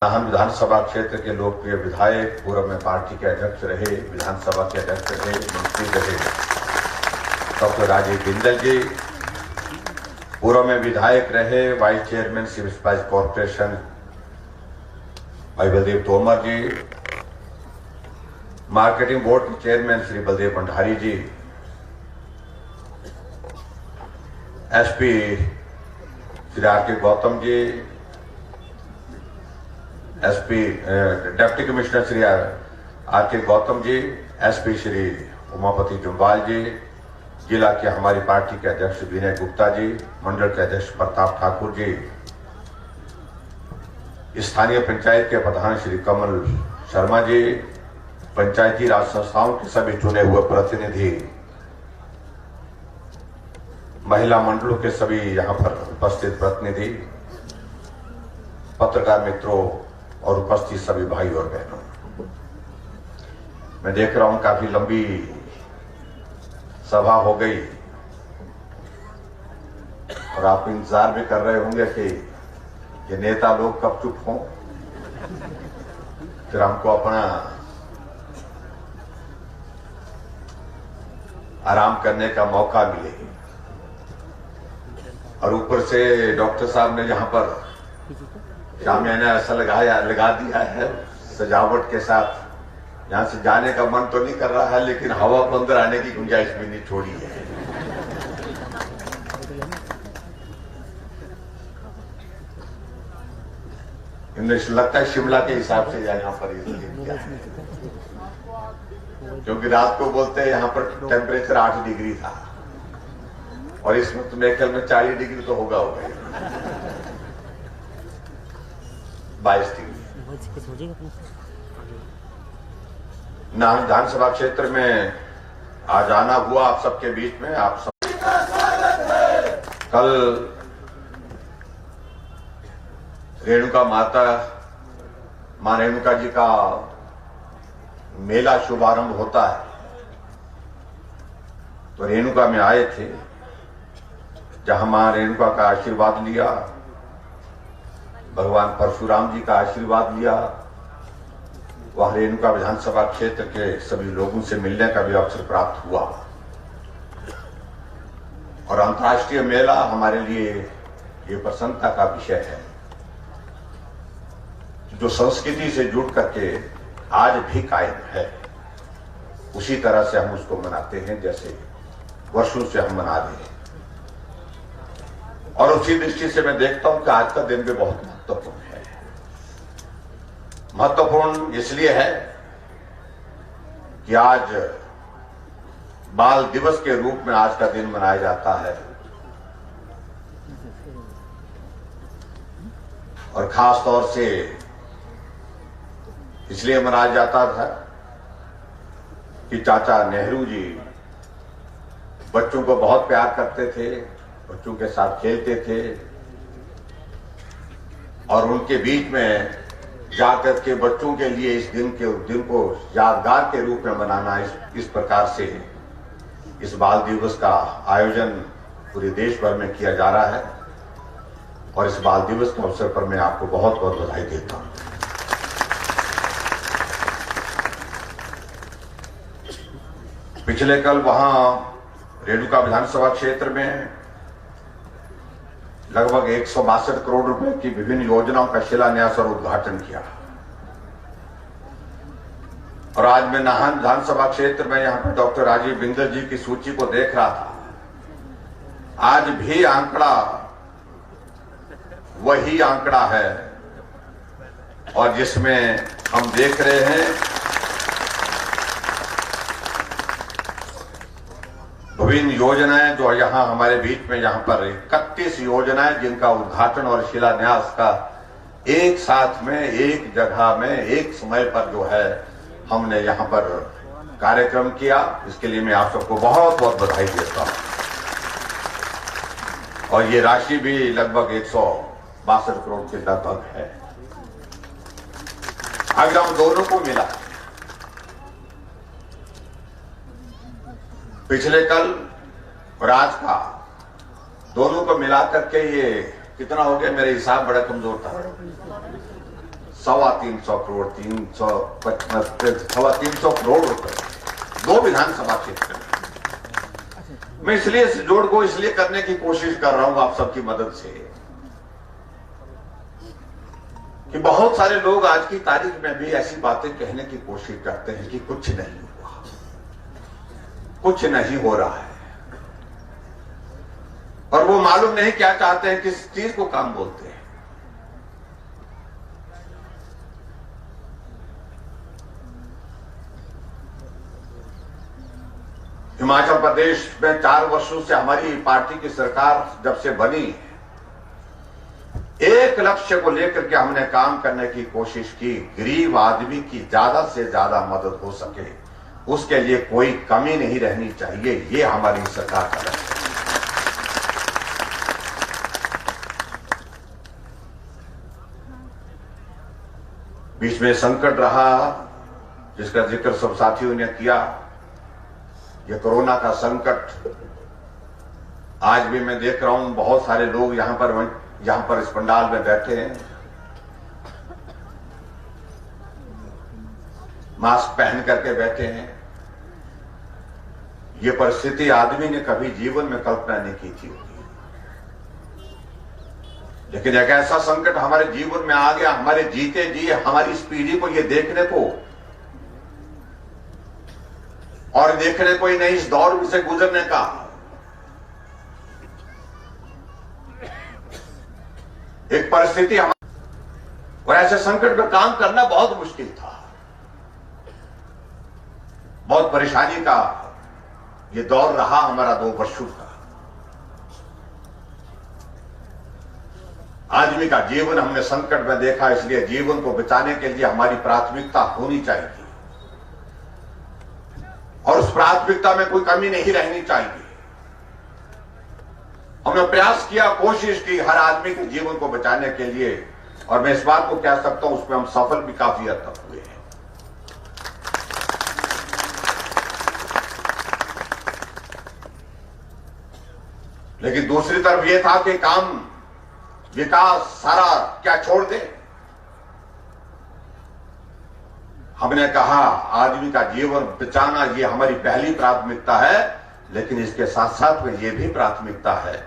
नाहन विधानसभा क्षेत्र के लोकप्रिय विधायक, पूर्व में पार्टी के अध्यक्ष रहे, विधानसभा के अध्यक्ष रहे, मंत्री रहे डॉक्टर राजीव बिंदल जी, पूर्व में विधायक रहे, vice chairman civil supplies corporation भाई बलदेव तोमर जी, मार्केटिंग बोर्ड के chairman Shri Baldev Bhandari ji, SP Shri R K. Gautam ji, SP deputy commissioner Shri R K. Gautam ji, SP Shri Umapati Jumbal ji, जिला के हमारी पार्टी के अध्यक्ष विनय गुप्ता जी, मंडल के अध्यक्ष प्रताप ठाकुर जी, स्थानीय पंचायत के प्रधान श्री कमल शर्मा जी, पंचायती राज संस्थाओं के सभी चुने हुए प्रतिनिधि, महिला मंडलों के सभी यहां पर उपस्थित प्रतिनिधि, पत्रकार मित्रों और उपस्थित सभी भाई और बहनों, मैं देख रहा हूं काफी लंबी सभा हो गई और आप इंतजार भी कर रहे होंगे कि ये नेता लोग कब चुप हों, फिर हमको अपना आराम करने का मौका मिले। और ऊपर से डॉक्टर साहब ने यहां पर शामियाना ऐसा लगा दिया है सजावट के साथ, यहां से जाने का मन तो नहीं कर रहा है, लेकिन हवा को अंदर आने की गुंजाइश भी नहीं छोड़ी है। इन्हें लगता है शिमला के हिसाब से यहाँ पर किया है, क्योंकि रात को बोलते हैं यहाँ पर टेम्परेचर 8 डिग्री था और इस वक्त मेरे ख्याल में 40 डिग्री तो होगा 22 डिग्री। नाहन विधानसभा क्षेत्र में आज आना हुआ आप सबके बीच में। आप सब कल रेणुका माता मां रेणुका जी का मेला शुभारंभ होता है, तो रेणुका में आए थे, जहां मां रेणुका का आशीर्वाद लिया, भगवान परशुराम जी का आशीर्वाद लिया, वह रेणुका विधानसभा क्षेत्र के सभी लोगों से मिलने का भी अवसर प्राप्त हुआ। और अंतर्राष्ट्रीय मेला हमारे लिए ये प्रसन्नता का विषय है, जो संस्कृति से जुड़ करके आज भी कायम है, उसी तरह से हम उसको मनाते हैं जैसे वर्षों से हम मना रहे हैं। और उसी दृष्टि से मैं देखता हूं कि आज का दिन भी बहुत महत्वपूर्ण है। महत्वपूर्ण इसलिए है कि आज बाल दिवस के रूप में आज का दिन मनाया जाता है, और खास तौर से इसलिए मनाया जाता था कि चाचा नेहरू जी बच्चों को बहुत प्यार करते थे, बच्चों के साथ खेलते थे, और उनके बीच में जाकर के बच्चों के लिए इस दिन को यादगार के रूप में मनाना, इस प्रकार से इस बाल दिवस का आयोजन पूरे देश भर में किया जा रहा है। और इस बाल दिवस के अवसर पर मैं आपको बहुत बहुत बधाई देता हूं। पिछले कल वहां रेणुका विधानसभा क्षेत्र में लगभग 162 करोड़ रुपए की विभिन्न योजनाओं का शिलान्यास और उद्घाटन किया। और आज मैं नाहन विधानसभा क्षेत्र में यहां पर डॉक्टर राजीव बिंदल जी की सूची को देख रहा था। आज भी आंकड़ा वही आंकड़ा है, और जिसमें हम देख रहे हैं विभिन्न योजनाएं जो यहां हमारे बीच में, यहां पर 31 योजनाएं जिनका उद्घाटन और शिलान्यास का एक साथ में, एक जगह में, एक समय पर जो है हमने यहां पर कार्यक्रम किया। इसके लिए मैं आप सबको बहुत बहुत बधाई देता हूं। और ये राशि भी लगभग 162 करोड़ के लगभग है। अगर हम दोनों को मिला, पिछले कल और आज का, दोनों को मिलाकर के ये कितना हो गया, मेरे हिसाब बड़ा कमजोर था, 325 करोड़ 350 करोड़ रुपए 2 विधानसभा क्षेत्र में। मैं इसलिए इस जोड़ को इसलिए करने की कोशिश कर रहा हूं आप सबकी मदद से कि बहुत सारे लोग आज की तारीख में भी ऐसी बातें कहने की कोशिश करते हैं कि कुछ नहीं हुआ, कुछ नहीं हो रहा है, और वो मालूम नहीं क्या चाहते हैं, किस चीज को काम बोलते हैं। हिमाचल प्रदेश में 4 वर्षों से हमारी पार्टी की सरकार जब से बनी, एक लक्ष्य को लेकर के हमने काम करने की कोशिश की, गरीब आदमी की ज्यादा से ज्यादा मदद हो सके, उसके लिए कोई कमी नहीं रहनी चाहिए, ये हमारी सरकार का लक्ष्य है। बीच में संकट रहा जिसका जिक्र सब साथियों ने किया, ये कोरोना का संकट। आज भी मैं देख रहा हूं बहुत सारे लोग यहां पर इस पंडाल में बैठे हैं, मास्क पहन करके बैठे हैं। ये परिस्थिति आदमी ने कभी जीवन में कल्पना नहीं की थी, लेकिन एक ऐसा संकट हमारे जीवन में आ गया, हमारे जीते जी हमारी इस पीढ़ी को ये देखने को और देखने को ही नहीं, इस दौर से गुजरने का एक परिस्थिति और ऐसे संकट में काम करना बहुत मुश्किल था, बहुत परेशानी का ये दौर रहा हमारा 2 वर्षों का। आदमी का जीवन हमने संकट में देखा, इसलिए जीवन को बचाने के लिए हमारी प्राथमिकता होनी चाहिए और उस प्राथमिकता में कोई कमी नहीं रहनी चाहिए। हमने प्रयास किया, कोशिश की हर आदमी के जीवन को बचाने के लिए, और मैं इस बात को कह सकता हूं उसमें हम सफल भी काफी हद तक हुए हैं। लेकिन दूसरी तरफ यह था कि काम विकास सारा क्या छोड़ दे। हमने कहा आदमी का जीवन बचाना ये हमारी पहली प्राथमिकता है, लेकिन इसके साथ साथ में ये भी प्राथमिकता है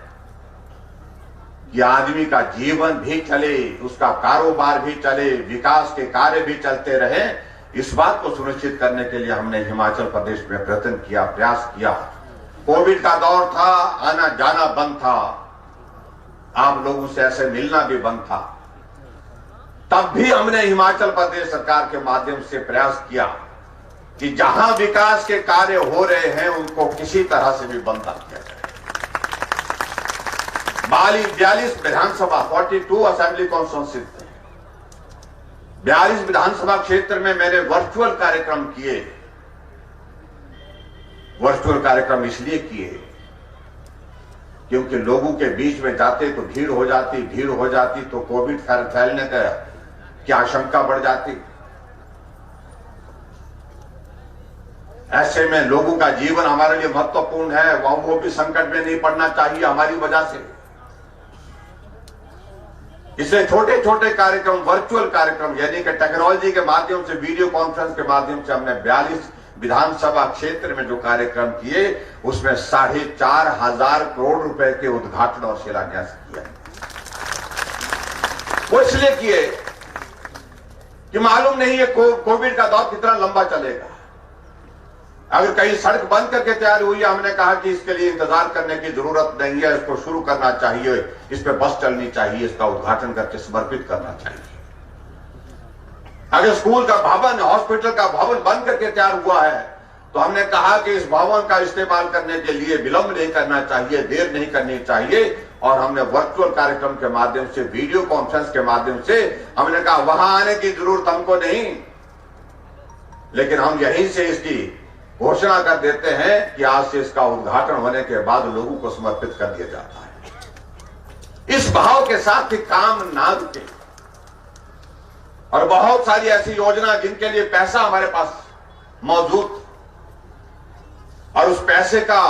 कि आदमी का जीवन भी चले, उसका कारोबार भी चले, विकास के कार्य भी चलते रहे। इस बात को सुनिश्चित करने के लिए हमने हिमाचल प्रदेश में प्रयत्न किया, प्रयास किया। कोविड का दौर था, आना जाना बंद था, आप लोगों से ऐसे मिलना भी बंद था, तब भी हमने हिमाचल प्रदेश सरकार के माध्यम से प्रयास किया कि जहां विकास के कार्य हो रहे हैं उनको किसी तरह से भी बंद न किया जाए। 42 विधानसभा 42 असेंबली कॉन्स्टिट्यूंसी 42 विधानसभा क्षेत्र में मैंने वर्चुअल कार्यक्रम किए। वर्चुअल कार्यक्रम इसलिए किए क्योंकि लोगों के बीच में जाते तो भीड़ हो जाती तो कोविड फैलने का की आशंका बढ़ जाती। ऐसे में लोगों का जीवन हमारे लिए महत्वपूर्ण है, वो भी संकट में नहीं पड़ना चाहिए हमारी वजह से। इसलिए छोटे छोटे कार्यक्रम, वर्चुअल कार्यक्रम यानी कि टेक्नोलॉजी के माध्यम से, वीडियो कॉन्फ्रेंस के माध्यम से हमने 42 विधानसभा क्षेत्र में जो कार्यक्रम किए उसमें 4,500 करोड़ रुपए के उद्घाटन और शिलान्यास किया। वो इसलिए किए कि मालूम नहीं है कोविड का दौर कितना लंबा चलेगा। अगर कहीं सड़क बंद करके तैयार हुई है, हमने कहा कि इसके लिए इंतजार करने की जरूरत नहीं है, इसको शुरू करना चाहिए, इस पे बस चलनी चाहिए, इसका उद्घाटन करके समर्पित करना चाहिए। अगर स्कूल का भवन, हॉस्पिटल का भवन बंद करके तैयार हुआ है तो हमने कहा कि इस भवन का इस्तेमाल करने के लिए विलंब नहीं करना चाहिए, देर नहीं करनी चाहिए, और हमने वर्चुअल कार्यक्रम के माध्यम से, वीडियो कॉन्फ्रेंस के माध्यम से हमने कहा वहां आने की जरूरत हमको नहीं, लेकिन हम यहीं से इसकी घोषणा कर देते हैं कि आज से इसका उद्घाटन होने के बाद लोगों को समर्पित कर दिया जाता है। इस भाव के साथ ही काम ना रुके। और बहुत सारी ऐसी योजना जिनके लिए पैसा हमारे पास मौजूद और उस पैसे का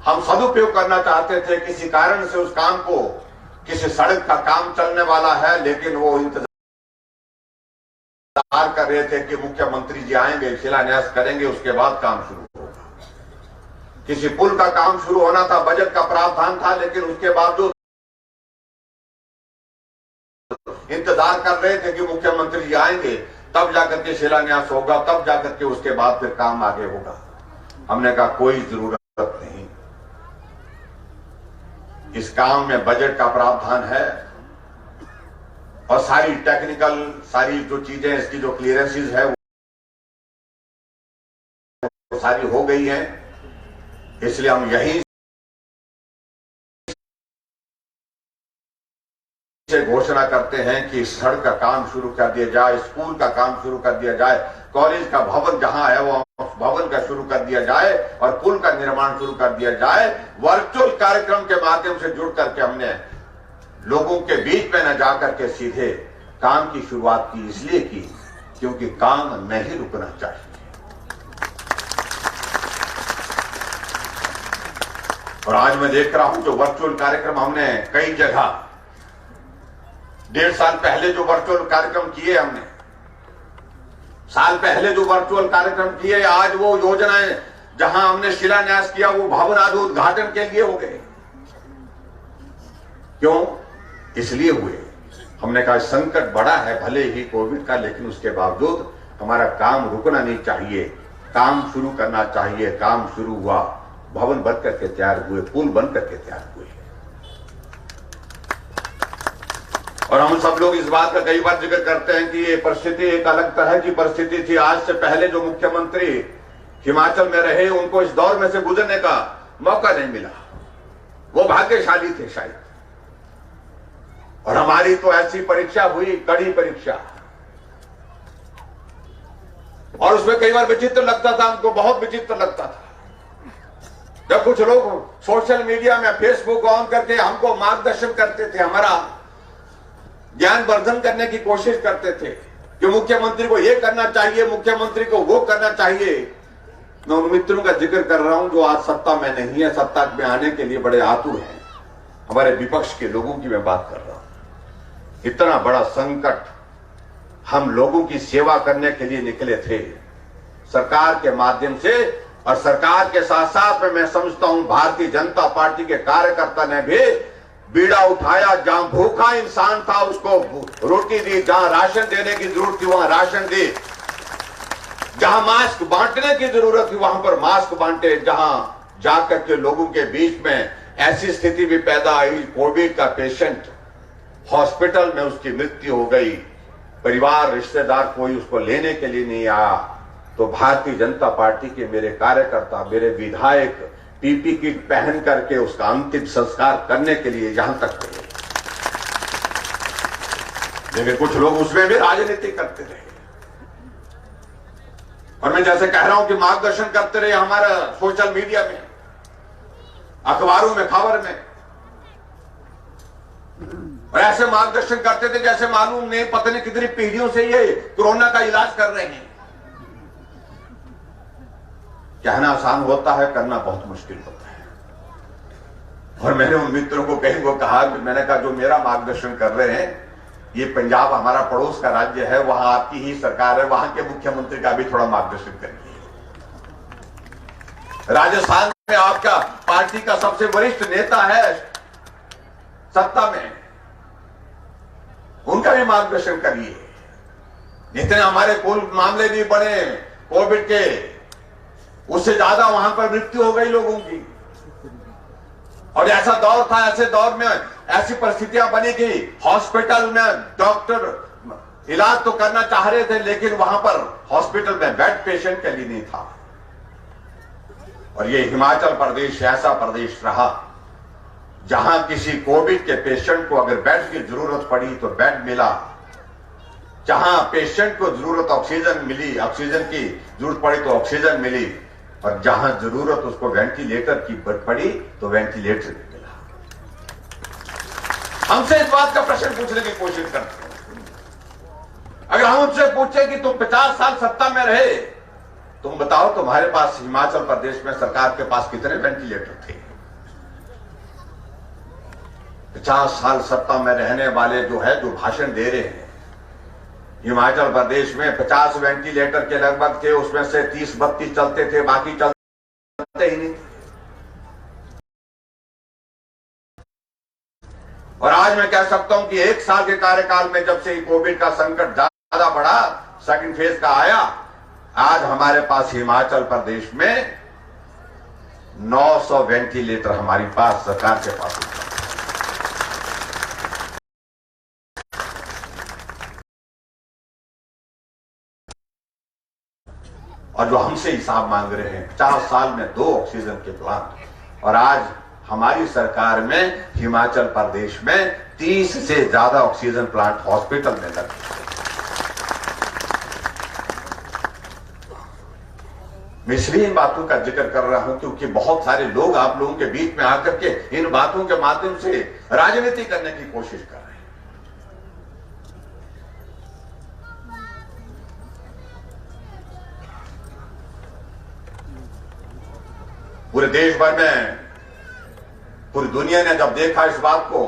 हम सदुपयोग करना चाहते थे, किसी कारण से उस काम को किसी सड़क का काम चलने वाला है, लेकिन वो इंतजार कर रहे थे कि मुख्यमंत्री जी आएंगे, शिलान्यास करेंगे, उसके बाद काम शुरू होगा। किसी पुल का काम शुरू होना था, बजट का प्रावधान था, लेकिन उसके बावजूद इंतजार कर रहे थे कि मुख्यमंत्री जी आएंगे, तब जाकर के शिलान्यास होगा, तब जाकर के उसके बाद फिर काम आगे होगा। हमने कहा कोई जरूरत नहीं, इस काम में बजट का प्रावधान है और सारी टेक्निकल सारी जो चीजें, इसकी जो क्लियरेंसेस है वो सारी हो गई हैं, इसलिए हम यहीं से घोषणा करते हैं कि सड़क का काम शुरू कर दिया जाए, स्कूल का काम शुरू कर दिया जाए, कॉलेज का भवन जहां है वो भवन का शुरू कर दिया जाए और पुल का निर्माण शुरू कर दिया जाए। वर्चुअल कार्यक्रम के माध्यम से जुड़ करके हमने लोगों के बीच में न जाकर के सीधे काम की शुरुआत की, इसलिए की क्योंकि काम नहीं रुकना चाहिए। और आज मैं देख रहा हूं जो वर्चुअल कार्यक्रम हमने कई जगह 1.5 साल पहले जो वर्चुअल कार्यक्रम किए, हमने साल पहले जो वर्चुअल कार्यक्रम किए, आज वो योजनाएं जहां हमने शिलान्यास किया वो भवन आदि उद्घाटन के लिए हो गए। क्यों? इसलिए हुए, हमने कहा संकट बड़ा है भले ही कोविड का, लेकिन उसके बावजूद हमारा काम रुकना नहीं चाहिए, काम शुरू करना चाहिए। काम शुरू हुआ, भवन बन करके तैयार हुए, पुल बन करके तैयार हुए। और हम सब लोग इस बात का कई बार जिक्र करते हैं कि ये परिस्थिति एक अलग तरह की परिस्थिति थी। आज से पहले जो मुख्यमंत्री हिमाचल में रहे, उनको इस दौर में से गुजरने का मौका नहीं मिला, वो भाग्यशाली थे शायद। और हमारी तो ऐसी परीक्षा हुई, कड़ी परीक्षा, और उसमें कई बार विचित्र लगता था, हमको बहुत विचित्र लगता था जब कुछ लोग सोशल मीडिया में फेसबुक ऑन करके हमको मार्गदर्शन करते थे, हमारा ज्ञान वर्धन करने की कोशिश करते थे कि मुख्यमंत्री को ये करना चाहिए, मुख्यमंत्री को वो करना चाहिए। मैं उन मित्रों का जिक्र कर रहा हूं जो आज सत्ता में नहीं है, सत्ता में आने के लिए बड़े आतुर हैं। हमारे विपक्ष के लोगों की मैं बात कर रहा हूं। इतना बड़ा संकट, हम लोगों की सेवा करने के लिए निकले थे सरकार के माध्यम से, और सरकार के साथ साथ में मैं समझता हूं भारतीय जनता पार्टी के कार्यकर्ता ने भी बीड़ा उठाया। जहां भूखा इंसान था उसको रोटी दी, जहां राशन देने की जरूरत थी वहां राशन दी, जहां मास्क बांटने की जरूरत थी वहां पर मास्क बांटे, जहां जाकर के लोगों के बीच में ऐसी स्थिति भी पैदा आई, कोविड का पेशेंट हॉस्पिटल में उसकी मृत्यु हो गई, परिवार रिश्तेदार कोई उसको लेने के लिए नहीं आया, तो भारतीय जनता पार्टी के मेरे कार्यकर्ता, मेरे विधायक पीपी किट पहन करके उसका अंतिम संस्कार करने के लिए यहां तक गए। लेकिन कुछ लोग उसमें भी राजनीति करते रहे, और मैं जैसे कह रहा हूं कि मार्गदर्शन करते रहे हमारा सोशल मीडिया में, अखबारों में, खबर में, और ऐसे मार्गदर्शन करते थे जैसे मालूम नहीं पता नहीं कितनी पीढ़ियों से ये कोरोना का इलाज कर रहे हैं। कहना आसान होता है, करना बहुत मुश्किल होता है। और मैंने उन मित्रों को कहीं को कहा कि मैंने कहा जो मेरा मार्गदर्शन कर रहे हैं, ये पंजाब हमारा पड़ोस का राज्य है, वहां आपकी ही सरकार है, वहां के मुख्यमंत्री का भी थोड़ा मार्गदर्शन करिए। राजस्थान में आपका पार्टी का सबसे वरिष्ठ नेता है सत्ता में, उनका भी मार्गदर्शन करिए। जितने हमारे कुल मामले भी बढ़े कोविड के, उससे ज्यादा वहां पर मृत्यु हो गई लोगों की। और ऐसा दौर था, ऐसे दौर में ऐसी परिस्थितियां बनी कि हॉस्पिटल में डॉक्टर इलाज तो करना चाह रहे थे, लेकिन वहां पर हॉस्पिटल में बेड पेशेंट के लिए नहीं था। और ये हिमाचल प्रदेश ऐसा प्रदेश रहा जहां किसी कोविड के पेशेंट को अगर बेड की जरूरत पड़ी तो बेड मिला, जहां पेशेंट को जरूरत ऑक्सीजन मिली, ऑक्सीजन की जरूरत पड़ी तो ऑक्सीजन मिली, और जहां जरूरत उसको वेंटिलेटर की पड़ी तो वेंटिलेटर भी मिला। हमसे इस बात का प्रश्न पूछने की कोशिश करते हैं। अगर हम उनसे पूछे कि तुम 50 साल सत्ता में रहे, तुम बताओ तुम्हारे पास हिमाचल प्रदेश में सरकार के पास कितने वेंटिलेटर थे? 50 साल सत्ता में रहने वाले जो भाषण दे रहे हैं, हिमाचल प्रदेश में 50 वेंटिलेटर के लगभग थे, उसमें से 30-32 चलते थे, बाकी चलते ही नहीं। और आज मैं कह सकता हूं कि 1 साल के कार्यकाल में जब से कोविड का संकट ज्यादा बढ़ा, सेकंड फेज का आया, आज हमारे पास हिमाचल प्रदेश में 900 वेंटिलेटर हमारी पास सरकार के पास है। और जो हमसे हिसाब मांग रहे हैं 50 साल में 2 ऑक्सीजन के प्लांट, और आज हमारी सरकार में हिमाचल प्रदेश में 30 से ज्यादा ऑक्सीजन प्लांट हॉस्पिटल में लगे। मैं इसलिए इन बातों का जिक्र कर रहा हूं क्योंकि बहुत सारे लोग आप लोगों के बीच में आकर के इन बातों के माध्यम से राजनीति करने की कोशिश कर रहे हैं। पूरे देश भर में, पूरी दुनिया ने जब देखा इस बात को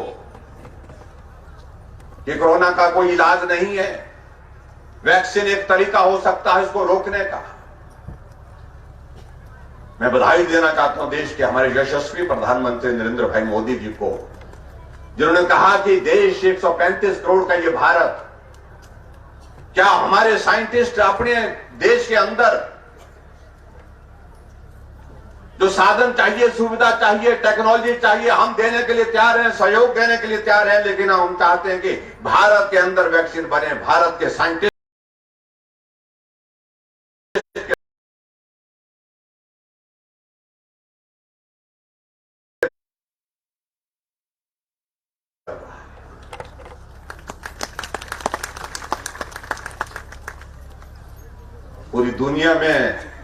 कि कोरोना का कोई इलाज नहीं है, वैक्सीन एक तरीका हो सकता है इसको रोकने का, मैं बधाई देना चाहता हूं देश के हमारे यशस्वी प्रधानमंत्री नरेंद्र भाई मोदी जी को, जिन्होंने कहा कि देश 135 करोड़ का ये भारत, क्या हमारे साइंटिस्ट अपने देश के अंदर जो साधन चाहिए, सुविधा चाहिए, टेक्नोलॉजी चाहिए, हम देने के लिए तैयार हैं, सहयोग देने के लिए तैयार हैं, लेकिन हम चाहते हैं कि भारत के अंदर वैक्सीन बने, भारत के साइंटिस्ट पूरी दुनिया में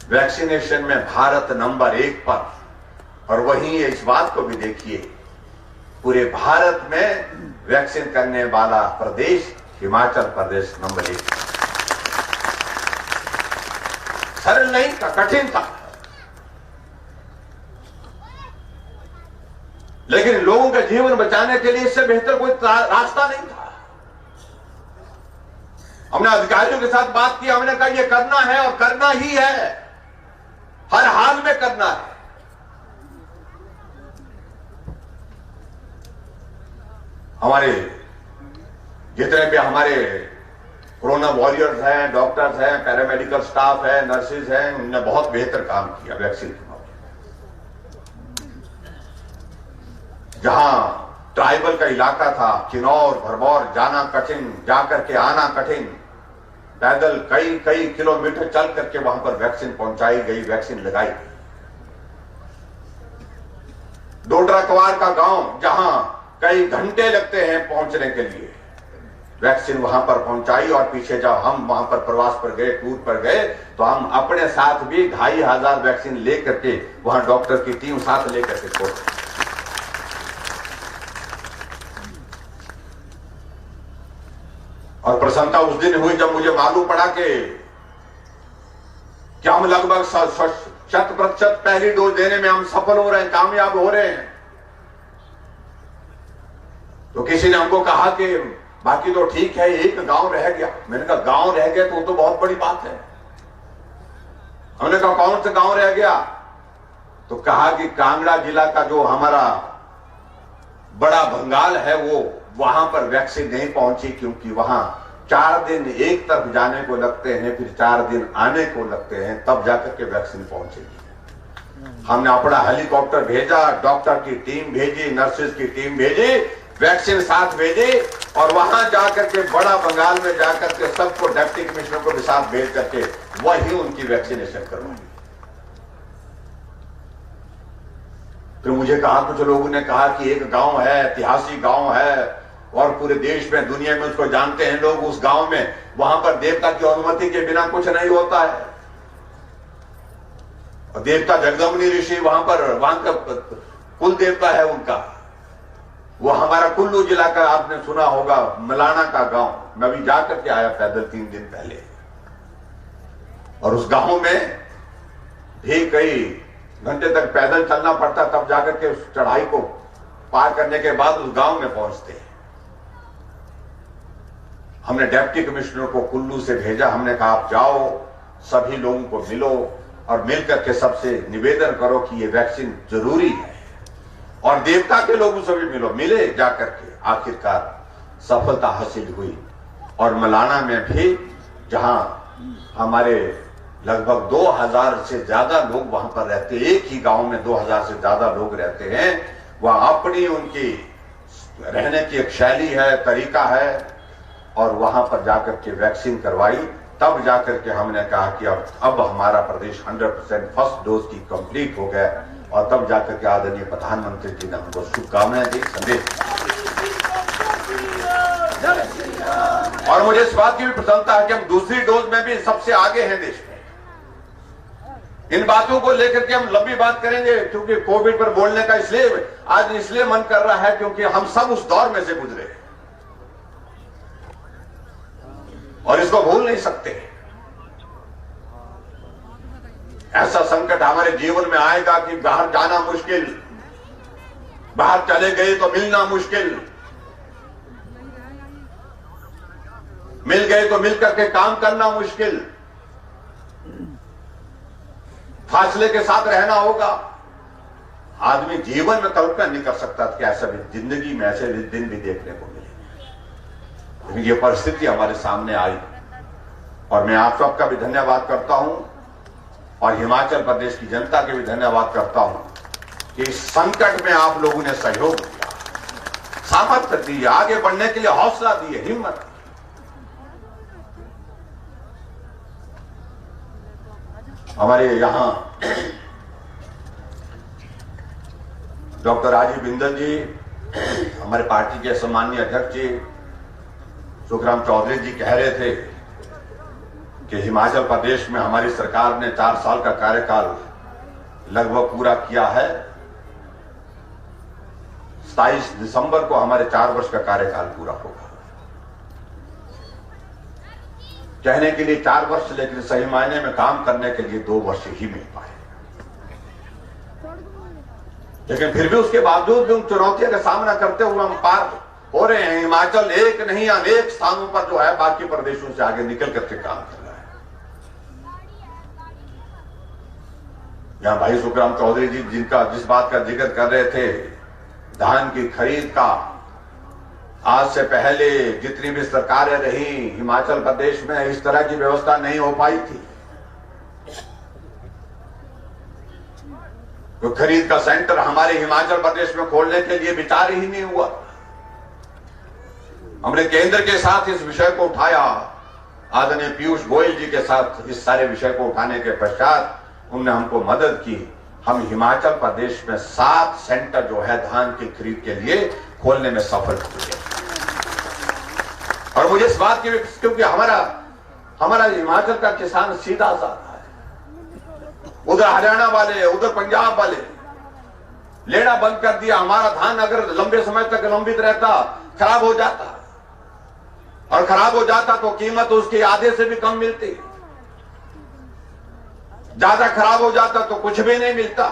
वैक्सीनेशन में भारत नंबर 1 पर, और वहीं इस बात को भी देखिए पूरे भारत में वैक्सीन करने वाला प्रदेश हिमाचल प्रदेश नंबर 1। सरल नहीं था, कठिन था, लेकिन लोगों का जीवन बचाने के लिए इससे बेहतर कोई रास्ता नहीं था। हमने अधिकारियों के साथ बात की, हमने कहा यह करना है और करना ही है, हर हाल में करना है। हमारे जितने भी हमारे कोरोना वॉरियर्स हैं, डॉक्टर्स हैं, पैरामेडिकल स्टाफ है, नर्सेज हैं, उन्होंने बहुत बेहतर काम किया वैक्सीन के मामले में। जहां ट्राइबल का इलाका था, किन्नौर भरमौर जाना कठिन, जाकर के आना कठिन, पैदल कई किलोमीटर चल करके वहां पर वैक्सीन पहुंचाई गई, वैक्सीन लगाई गई। डोडरा कवार का गांव, जहां कई घंटे लगते हैं पहुंचने के लिए, वैक्सीन वहां पर पहुंचाई। और पीछे जब हम वहां पर प्रवास पर गए, टूर पर गए, तो हम अपने साथ भी 2500 वैक्सीन लेकर के वहां डॉक्टर की टीम साथ लेकर के छोड़। और प्रसन्नता उस दिन हुई जब मुझे मालूम पड़ा कि हम लगभग 100% पहली डोज देने में हम सफल हो रहे हैं, कामयाब हो रहे हैं। तो किसी ने हमको कहा कि बाकी तो ठीक है, एक गांव रह गया। मैंने कहा गांव रह गया तो बहुत बड़ी बात है। हमने कहा कौन सा गांव रह गया? तो कहा कि कांगड़ा जिला का जो हमारा बड़ा भंगाल है, वो वहां पर वैक्सीन नहीं पहुंची, क्योंकि वहां 4 दिन एक तरफ जाने को लगते हैं, फिर 4 दिन आने को लगते हैं, तब जाकर के वैक्सीन पहुंचेगी। हमने अपना हेलीकॉप्टर भेजा, डॉक्टर की टीम भेजी, नर्सेज की टीम भेजी, वैक्सीन साथ भेजी, और वहां जाकर के बड़ा बंगाल में जाकर के सबको डिप्टी कमिश्नर को भी साथ भेज करके वही उनकी वैक्सीनेशन करवाई। फिर मुझे कहा, कुछ लोगों ने कहा कि एक गांव है, ऐतिहासिक गांव है, और पूरे देश में दुनिया में उसको जानते हैं लोग, उस गांव में वहां पर देवता की अनुमति के बिना कुछ नहीं होता है। और देवता जगदम्बिनी ऋषि वहां का कुल देवता है उनका। वो हमारा कुल्लू जिला का, आपने सुना होगा, मलाना का गांव। मैं भी जाकर के आया पैदल 3 दिन पहले, और उस गांव में भी कई घंटे तक पैदल चलना पड़ता, तब जाकर के उस चढ़ाई को पार करने के बाद उस गांव में पहुंचते हैं। हमने डिप्टी कमिश्नर को कुल्लू से भेजा, हमने कहा आप जाओ, सभी लोगों को मिलो और मिलकर के सबसे निवेदन करो कि ये वैक्सीन जरूरी है, और देवता के लोगों से भी मिलो। मिले जाकर के आखिरकार सफलता हासिल हुई। और मलाना में भी जहां हमारे लगभग 2000 से ज्यादा लोग वहां पर रहते, एक ही गांव में 2000 से ज्यादा लोग रहते हैं, वहां अपनी उनकी रहने की एक शैली है, तरीका है, और वहां पर जाकर के वैक्सीन करवाई। तब जाकर के हमने कहा कि अब हमारा प्रदेश 100% फर्स्ट डोज की कंप्लीट हो गया, और तब जाकर के आदरणीय प्रधानमंत्री जी ने हमको शुभकामनाएं दी, संदेश। और मुझे इस बात की भी प्रसन्नता है कि हम दूसरी डोज में भी सबसे आगे हैं देश में। इन बातों को लेकर के हम लंबी बात करेंगे, क्योंकि कोविड पर बोलने का इसलिए मन कर रहा है क्योंकि हम सब उस दौर में से गुजरे हैं और इसको भूल नहीं सकते। ऐसा संकट हमारे जीवन में आएगा कि बाहर जाना मुश्किल, बाहर चले गए तो मिलना मुश्किल, मिल गए तो मिलकर के काम करना मुश्किल, फासले के साथ रहना होगा। आदमी जीवन में कल्पना नहीं कर सकता कि ऐसा भी जिंदगी में ऐसे दिन भी देखने को मिलेंगे, लेकिन ये परिस्थिति हमारे सामने आई। और मैं आप सबका भी धन्यवाद करता हूं और हिमाचल प्रदेश की जनता के भी धन्यवाद करता हूं कि इस संकट में आप लोगों ने सहयोग दिया, सामर्थ्य दी, आगे बढ़ने के लिए हौसला दिए, हिम्मत। हमारे यहां डॉक्टर राजीव बिंदल जी, हमारे पार्टी के सम्मानीय अध्यक्ष जी सुखराम चौधरी जी कह रहे थे कि हिमाचल प्रदेश में हमारी सरकार ने 4 साल का कार्यकाल लगभग पूरा किया है। 27 दिसंबर को हमारे 4 वर्ष का कार्यकाल पूरा होगा। कहने के लिए 4 वर्ष, लेकिन सही मायने में काम करने के लिए 2 वर्ष ही मिल पाए। लेकिन फिर भी उसके बावजूद भी उन चुनौतियों का सामना करते हुए हम पार हो रहे हैं। हिमाचल एक नहीं अनेक स्थानों पर जो है बाकी प्रदेशों से आगे निकल करके काम कर रहा है। यहां भाई सुखराम चौधरी जी जिस बात का जिक्र कर रहे थे, धान की खरीद का, आज से पहले जितनी भी सरकारें रही हिमाचल प्रदेश में इस तरह की व्यवस्था नहीं हो पाई थी। तो खरीद का सेंटर हमारे हिमाचल प्रदेश में खोलने के लिए विचार ही नहीं हुआ। हमने केंद्र के साथ इस विषय को उठाया, आदरणीय पीयूष गोयल जी के साथ इस सारे विषय को उठाने के पश्चात उन्होंने हमको मदद की। हम हिमाचल प्रदेश में 7 सेंटर जो है धान की खरीद के लिए खोलने में सफल हुए। और मुझे इस बात की भी, क्योंकि हमारा हिमाचल का किसान सीधा साधा है। उधर हरियाणा वाले, उधर पंजाब वाले लेना बंद कर दिया। हमारा धान अगर लंबे समय तक लंबित रहता, खराब हो जाता, और खराब हो जाता तो कीमत उसके आधे से भी कम मिलती, ज्यादा खराब हो जाता तो कुछ भी नहीं मिलता।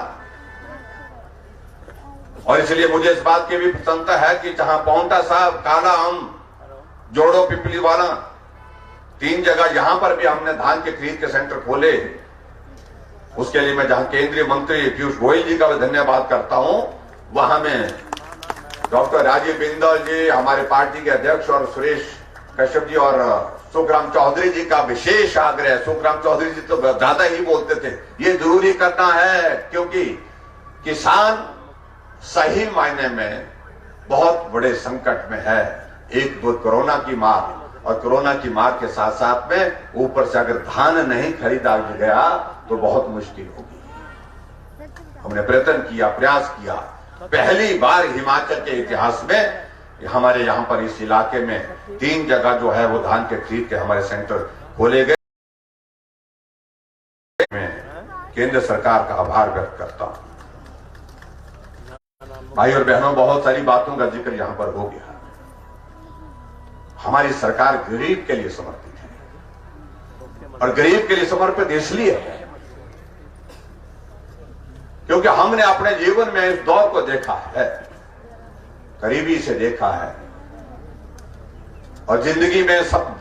और इसलिए मुझे इस बात की भी प्रसन्नता है कि जहां पाउंटा साहब, काला आम, जोड़ो, पिपली वाला, 3 जगह यहां पर भी हमने धान के खरीद के सेंटर खोले। उसके लिए मैं जहां केंद्रीय मंत्री पीयूष गोयल जी का भी धन्यवाद करता हूं, वहां में डॉक्टर राजीव बिंदल जी, हमारे पार्टी के अध्यक्ष, और सुरेश कश्यप जी और सुखराम चौधरी जी का विशेष आग्रह। सुखराम चौधरी जी तो ज्यादा ही बोलते थे, ये जरूरी करना है क्योंकि किसान सही मायने में बहुत बड़े संकट में है। एक तो कोरोना की मार, और कोरोना की मार के साथ साथ में ऊपर से अगर धान नहीं खरीदा गया तो बहुत मुश्किल होगी। हमने प्रयत्न किया, प्रयास किया। पहली बार हिमाचल के इतिहास में हमारे यहां पर इस इलाके में 3 जगह जो है वो धान के खरीद के हमारे सेंटर खोले गए। मैं केंद्र सरकार का आभार व्यक्त करता हूं। भाई और बहनों, बहुत सारी बातों का जिक्र यहां पर हो गया। हमारी सरकार गरीब के लिए समर्पित है, और गरीब के लिए समर्पित इसलिए है क्योंकि हमने अपने जीवन में इस दौर को देखा है करीबी से देखा है और जिंदगी में सब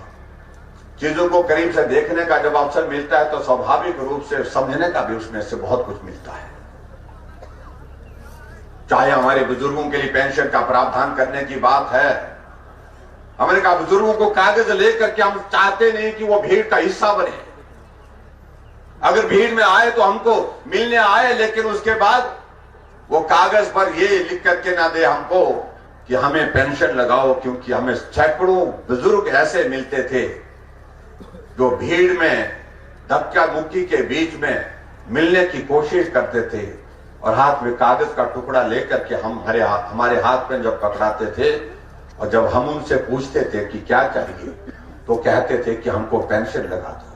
चीजों को करीब से देखने का जब अवसर मिलता है तो स्वाभाविक रूप से समझने का भी उसमें से बहुत कुछ मिलता है। चाहे हमारे बुजुर्गों के लिए पेंशन का प्रावधान करने की बात है, हमने कहा बुजुर्गों को कागज लेकर के हम चाहते नहीं कि वो भीड़ का हिस्सा बने। अगर भीड़ में आए तो हमको मिलने आए, लेकिन उसके बाद वो कागज पर ये लिख करके ना दे हमको कि हमें पेंशन लगाओ, क्योंकि हमें सैकड़ों बुजुर्ग ऐसे मिलते थे जो भीड़ में धक्का मुक्की के बीच में मिलने की कोशिश करते थे और हाथ में कागज का टुकड़ा लेकर के हमारे हाथ में जब पकड़ाते थे और जब हम उनसे पूछते थे कि क्या चाहिए तो कहते थे कि हमको पेंशन लगा दो।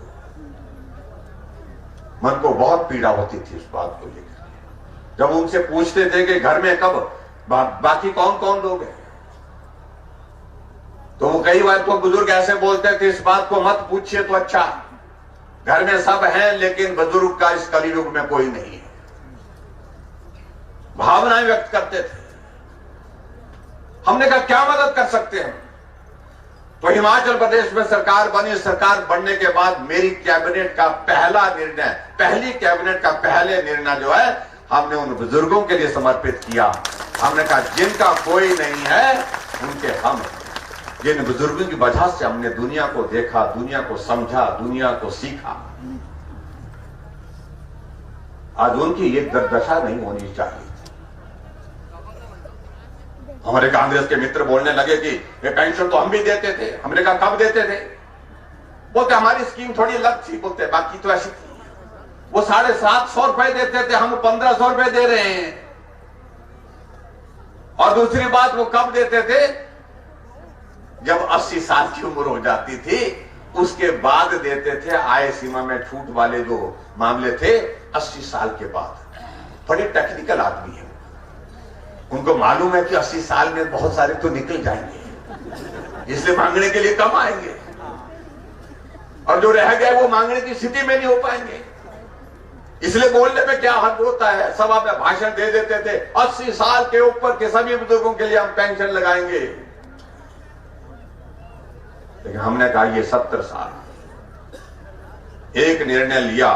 मन को बहुत पीड़ा होती थी उस बात को लेकर। जब उनसे पूछते थे कि घर में कब बाकी कौन कौन लोग हैं, तो वो कई बार तो बुजुर्ग ऐसे बोलते थे इस बात को मत पूछिए तो अच्छा, घर में सब हैं लेकिन बुजुर्ग का इस कलयुग में कोई नहीं है। भावनाएं व्यक्त करते थे। हमने कहा क्या मदद कर सकते हैं। तो हिमाचल प्रदेश में सरकार बनी। सरकार बनने के बाद मेरी कैबिनेट का पहली कैबिनेट का पहले निर्णय जो है हमने उन बुजुर्गों के लिए समर्पित किया। हमने कहा जिनका कोई नहीं है उनके हम, जिन बुजुर्गों की वजह से हमने दुनिया को देखा, दुनिया को समझा, दुनिया को सीखा, आज उनकी ये दुर्दशा नहीं होनी चाहिए। हमारे कांग्रेस के मित्र बोलने लगे कि ये पेंशन तो हम भी देते थे। हमने कहा कब देते थे? बोलते हमारी स्कीम थोड़ी अलग थी, बोलते बाकी तो ऐसी थी। वो 750 रुपए देते थे, हम 1500 रुपए दे रहे हैं। और दूसरी बात वो कब देते थे? जब 80 साल की उम्र हो जाती थी उसके बाद देते थे। आय सीमा में छूट वाले जो मामले थे 80 साल के बाद। बड़े टेक्निकल आदमी है, उनको मालूम है कि 80 साल में बहुत सारे तो निकल जाएंगे, इसलिए मांगने के लिए कम आएंगे और जो रह गए वो मांगने की स्थिति में नहीं हो पाएंगे। इसलिए बोलने में क्या हद होता है, सभा में भाषण दे देते थे 80 साल के ऊपर के सभी बुजुर्गों के लिए हम पेंशन लगाएंगे। लेकिन हमने कहा ये 70 साल, एक निर्णय लिया।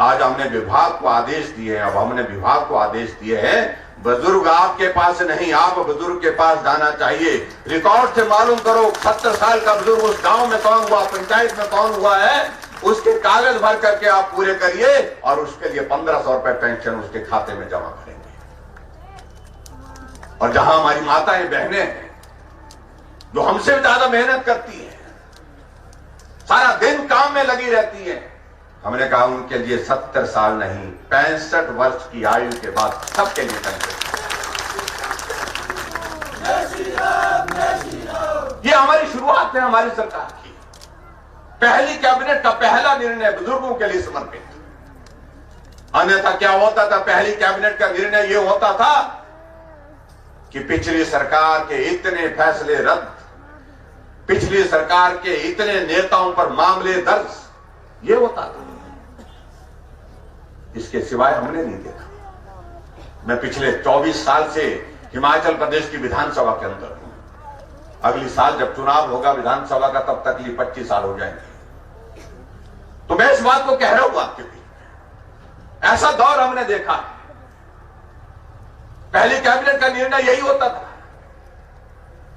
आज हमने विभाग को आदेश दिए हैं, अब हमने विभाग को आदेश दिए हैं बुजुर्ग आपके पास नहीं, आप बुजुर्ग के पास जाना चाहिए। रिकॉर्ड से मालूम करो 70 साल का बुजुर्ग उस गांव में कौन हुआ, पंचायत में कौन हुआ है, उसके कागज भर करके आप पूरे करिए और उसके लिए 1500 रुपए पेंशन उसके खाते में जमा करेंगे। और जहां हमारी माताएं बहनें हैं जो हमसे ज्यादा मेहनत करती हैं, सारा दिन काम में लगी रहती हैं, हमने कहा उनके लिए 70 साल नहीं 65 वर्ष की आयु के बाद सबके लिए पेंशन। ये हमारी शुरुआत है हमारी सरकार की। पहली कैबिनेट का पहला निर्णय बुजुर्गों के लिए समर्पित। अन्यथा क्या होता था? पहली कैबिनेट का निर्णय यह होता था कि पिछली सरकार के इतने फैसले रद्द, पिछली सरकार के इतने नेताओं पर मामले दर्ज, ये होता था। इसके सिवाय हमने नहीं देखा। मैं पिछले 24 साल से हिमाचल प्रदेश की विधानसभा के अंदर हूं। अगली साल जब चुनाव होगा विधानसभा का तब तक लिए 25 साल हो जाएंगे। तो मैं इस बात को कह रहा हूं आपके बीच में, ऐसा दौर हमने देखा। पहली कैबिनेट का निर्णय यही होता था,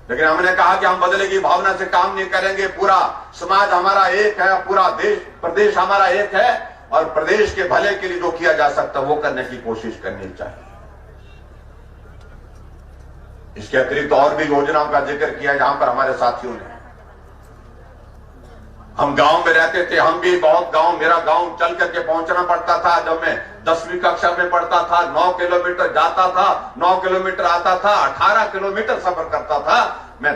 लेकिन हमने कहा कि हम बदले की भावना से काम नहीं करेंगे। पूरा समाज हमारा एक है, पूरा प्रदेश हमारा एक है और प्रदेश के भले के लिए जो किया जा सकता है वो करने की कोशिश करनी चाहिए। इसके अतिरिक्त और भी योजनाओं का जिक्र किया जहां पर हमारे साथियों ने, हम गांव में रहते थे, हम भी बहुत गांव, मेरा गांव चल करके पहुंचना पड़ता था। जब मैं 10वीं कक्षा में पढ़ता था 9 किलोमीटर जाता था, 9 किलोमीटर आता था, 18 किलोमीटर सफर करता था मैं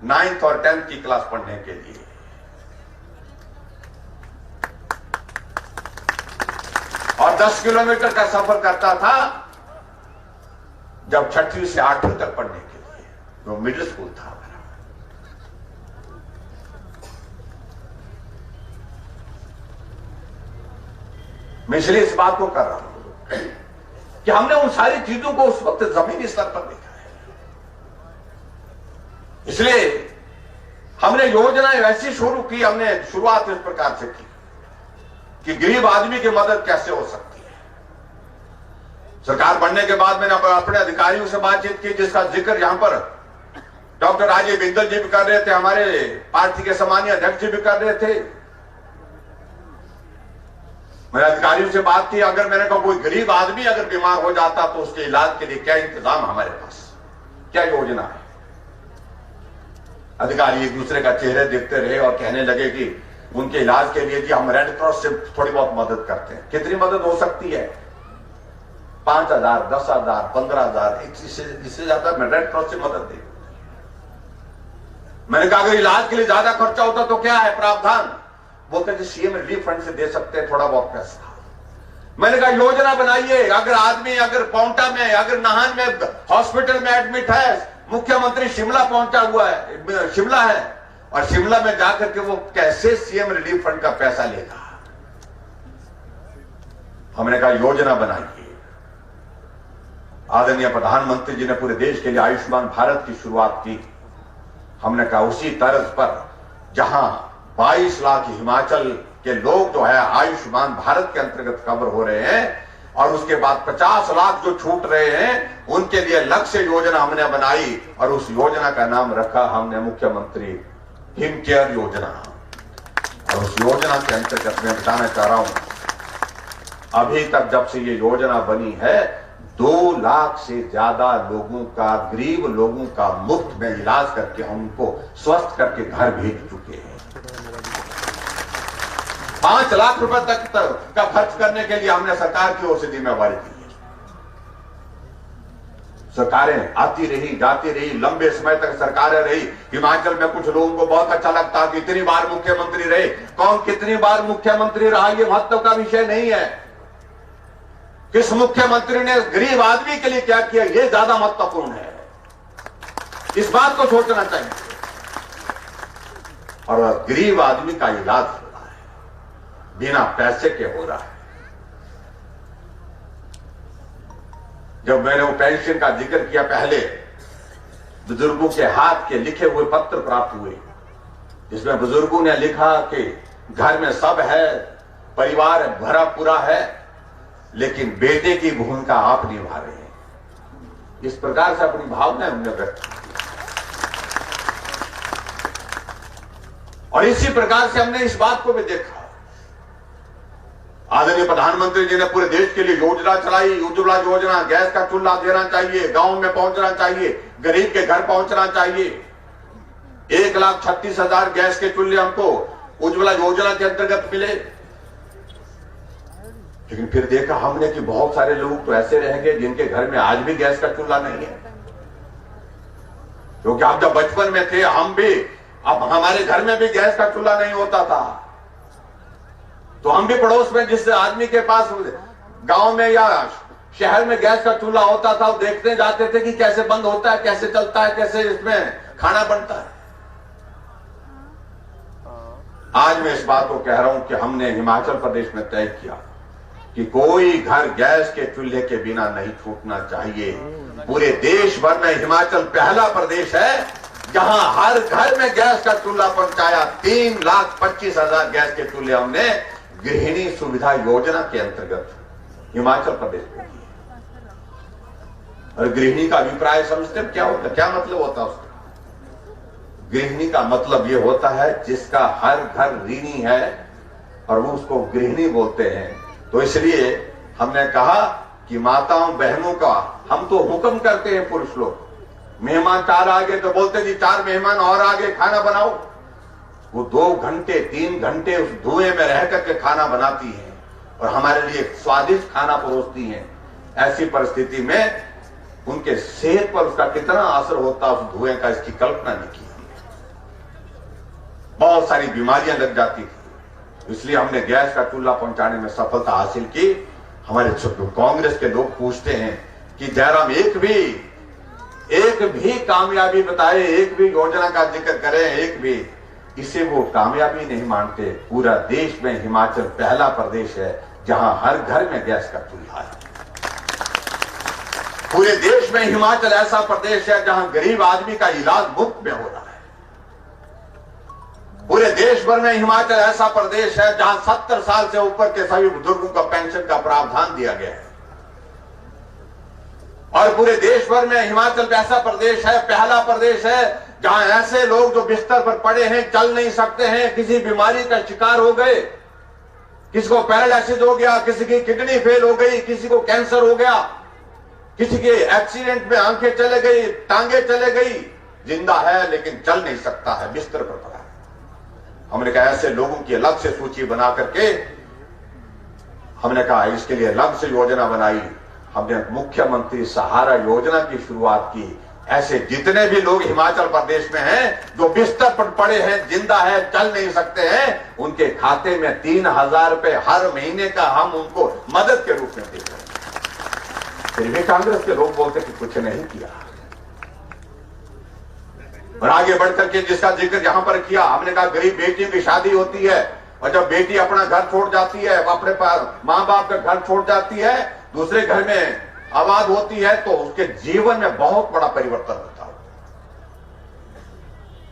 9th और 10th की क्लास पढ़ने के लिए। और 10 किलोमीटर का सफर करता था जब 6वीं से 8वीं तक पढ़ने के लिए, जो मिडिल स्कूल था। मैं इसलिए इस बात को कर रहा हूं कि हमने उन सारी चीजों को उस वक्त जमीनी स्तर पर देखा है। इसलिए हमने योजना ऐसी शुरू की, हमने शुरुआत इस प्रकार से की कि गरीब आदमी की मदद कैसे हो सकती है। सरकार बनने के बाद मैंने अपने अधिकारियों से बातचीत की, जिसका जिक्र यहां पर डॉक्टर राजीव बिंदल जी भी कर रहे थे, हमारे पार्टी के सम्मानीय अध्यक्ष जी भी कर रहे थे। मैंने अधिकारियों से बात की, अगर मैंने कहा कोई गरीब आदमी अगर बीमार हो जाता तो उसके इलाज के लिए क्या इंतजाम हमारे पास, क्या योजना है। अधिकारी एक दूसरे का चेहरे देखते रहे और कहने लगे कि उनके इलाज के लिए जी हम रेड क्रॉस से थोड़ी बहुत मदद करते हैं। कितनी मदद हो सकती है? 5,000, 10,000, 15,000, इससे ज्यादा मैं रेड क्रॉस से मदद दे। मैंने कहा अगर इलाज के लिए ज्यादा खर्चा होता तो क्या है प्रावधान? बोलते जी सीएम रिलीफ फंड से दे सकते हैं थोड़ा बहुत पैसा। मैंने कहा योजना बनाइए, अगर आदमी अगर पाउंटा में अगर नाहन में हॉस्पिटल में एडमिट है, मुख्यमंत्री शिमला पहुंचा हुआ है, शिमला है, और शिमला में जाकर के वो कैसे सीएम रिलीफ फंड का पैसा लेगा। हमने कहा योजना बनाइए। आदरणीय प्रधानमंत्री जी ने पूरे देश के लिए आयुष्मान भारत की शुरुआत की। हमने कहा उसी तर्ज पर जहां 22 लाख हिमाचल के लोग जो है आयुष्मान भारत के अंतर्गत कवर हो रहे हैं, और उसके बाद 50 लाख जो छूट रहे हैं, उनके लिए लक्ष्य योजना हमने बनाई, और उस योजना का नाम रखा हमने मुख्यमंत्री हिम केयर योजना। और उस योजना के अंतर्गत मैं बताना चाह रहा हूं, अभी तक जब से ये योजना बनी है 2 लाख से ज्यादा लोगों का, गरीब लोगों का मुफ्त में इलाज करके उनको स्वस्थ करके घर भेज चुके हैं। 5 लाख रुपए तक का खर्च करने के लिए हमने सरकार की ओर से जिम्मेवारी दी है। सरकारें आती रही, जाती रही, लंबे समय तक सरकारें रही। हिमाचल में कुछ लोगों को बहुत अच्छा लगता कि इतनी बार मुख्यमंत्री रहे। कौन कितनी बार मुख्यमंत्री रहा ये महत्व का विषय नहीं है, किस मुख्यमंत्री ने गरीब आदमी के लिए क्या किया ये ज्यादा महत्वपूर्ण है। इस बात को सोचना चाहिए। और गरीब आदमी का इलाज हो रहा है, बिना पैसे के हो रहा है। जब मैंने वो पेंशन का जिक्र किया, पहले बुजुर्गों के हाथ के लिखे हुए पत्र प्राप्त हुए, जिसमें बुजुर्गों ने लिखा कि घर में सब है, परिवार भरा पूरा है, लेकिन बेटे की भूमिका आप निभा रहे हैं। इस प्रकार से अपनी भावनाएं हमने व्यक्त की। और इसी प्रकार से हमने इस बात को भी देखा, आदरणीय प्रधानमंत्री जी ने पूरे देश के लिए योजना चलाई। उज्ज्वला योजना, गैस का चूल्हा देना चाहिए, गांव में पहुंचना चाहिए, गरीब के घर पहुंचना चाहिए। 1,36,000 गैस के चूल्हे हमको उज्ज्वला योजना के अंतर्गत मिले। लेकिन फिर देखा हमने कि बहुत सारे लोग तो ऐसे रह गए जिनके घर में आज भी गैस का चूल्हा नहीं है। क्योंकि आप जब बचपन में थे, हम भी, अब हमारे घर में भी गैस का चूल्हा नहीं होता था, तो हम भी पड़ोस में जिस आदमी के पास गांव में या शहर में गैस का चूल्हा होता था, वो देखते जाते थे कि कैसे बंद होता है, कैसे चलता है, कैसे इसमें खाना बनता है। आज मैं इस बात को कह रहा हूं कि हमने हिमाचल प्रदेश में तय किया कि कोई घर गैस के चूल्हे के बिना नहीं छूटना चाहिए। पूरे देश भर में हिमाचल पहला प्रदेश है जहां हर घर में गैस का चूल्हा पहुंचाया। 3,25,000 गैस के चूल्हे हमने गृहिणी सुविधा योजना के अंतर्गत हिमाचल प्रदेश में की। और गृहिणी का अभिप्राय समझते हैं क्या होता, क्या मतलब होता है उसका? गृहिणी का मतलब यह होता है जिसका हर घर ऋणी है, और वो उसको गृहिणी बोलते हैं। तो इसलिए हमने कहा कि माताओं बहनों का, हम तो हुक्म करते हैं पुरुष लोग, मेहमान 4 आ गए तो बोलते जी 4 मेहमान और आगे खाना बनाओ। वो 2 घंटे 3 घंटे उस धुएं में रह करके खाना बनाती हैं और हमारे लिए स्वादिष्ट खाना परोसती हैं। ऐसी परिस्थिति में उनके सेहत पर उसका कितना असर होता उस धुएं का, इसकी कल्पना नहीं की। बहुत सारी बीमारियां लग जाती थी। इसलिए हमने गैस का चूल्हा पहुंचाने में सफलता हासिल की। हमारे कांग्रेस के लोग पूछते हैं कि जयराम एक भी कामयाबी बताए, एक भी योजना का जिक्र करें, एक भी, इसे वो कामयाबी नहीं मानते। पूरा देश में हिमाचल पहला प्रदेश है जहां हर घर में गैस का चूल्हा है। पूरे देश में हिमाचल ऐसा प्रदेश है जहां गरीब आदमी का इलाज मुफ्त में हो रहा है। पूरे देश भर में हिमाचल ऐसा प्रदेश है जहां 70 साल से ऊपर के सभी बुजुर्गों का पेंशन का प्रावधान दिया गया है। और पूरे देश भर में हिमाचल ऐसा प्रदेश है, पहला प्रदेश है जहां ऐसे लोग जो बिस्तर पर पड़े हैं, चल नहीं सकते हैं, किसी बीमारी का शिकार हो गए, किसी को पैरालिसिस हो गया, किसी की किडनी फेल हो गई, किसी को कैंसर हो गया, किसी के एक्सीडेंट में आंखें चले गई, टांगे चले गई, जिंदा है लेकिन चल नहीं सकता है, बिस्तर पर पड़ा है। हमने कहा ऐसे लोगों की अलग से सूची बना करके हमने कहा इसके लिए अलग से योजना बनाई। हमने मुख्यमंत्री सहारा योजना की शुरुआत की। ऐसे जितने भी लोग हिमाचल प्रदेश में हैं जो बिस्तर पर पड़े हैं, जिंदा है, चल नहीं सकते हैं, उनके खाते में 3,000 रुपए हर महीने का हम उनको मदद के रूप में देते हैं। फिर भी कांग्रेस के लोग बोलते कि कुछ नहीं किया। और आगे बढ़कर के जिसका जिक्र यहां पर किया, हमने कहा गरीब बेटी की शादी होती है और जब बेटी अपना घर छोड़ जाती है, अपने माँ बाप का घर छोड़ जाती है, दूसरे घर में आबाद होती है, तो उसके जीवन में बहुत बड़ा परिवर्तन होता है।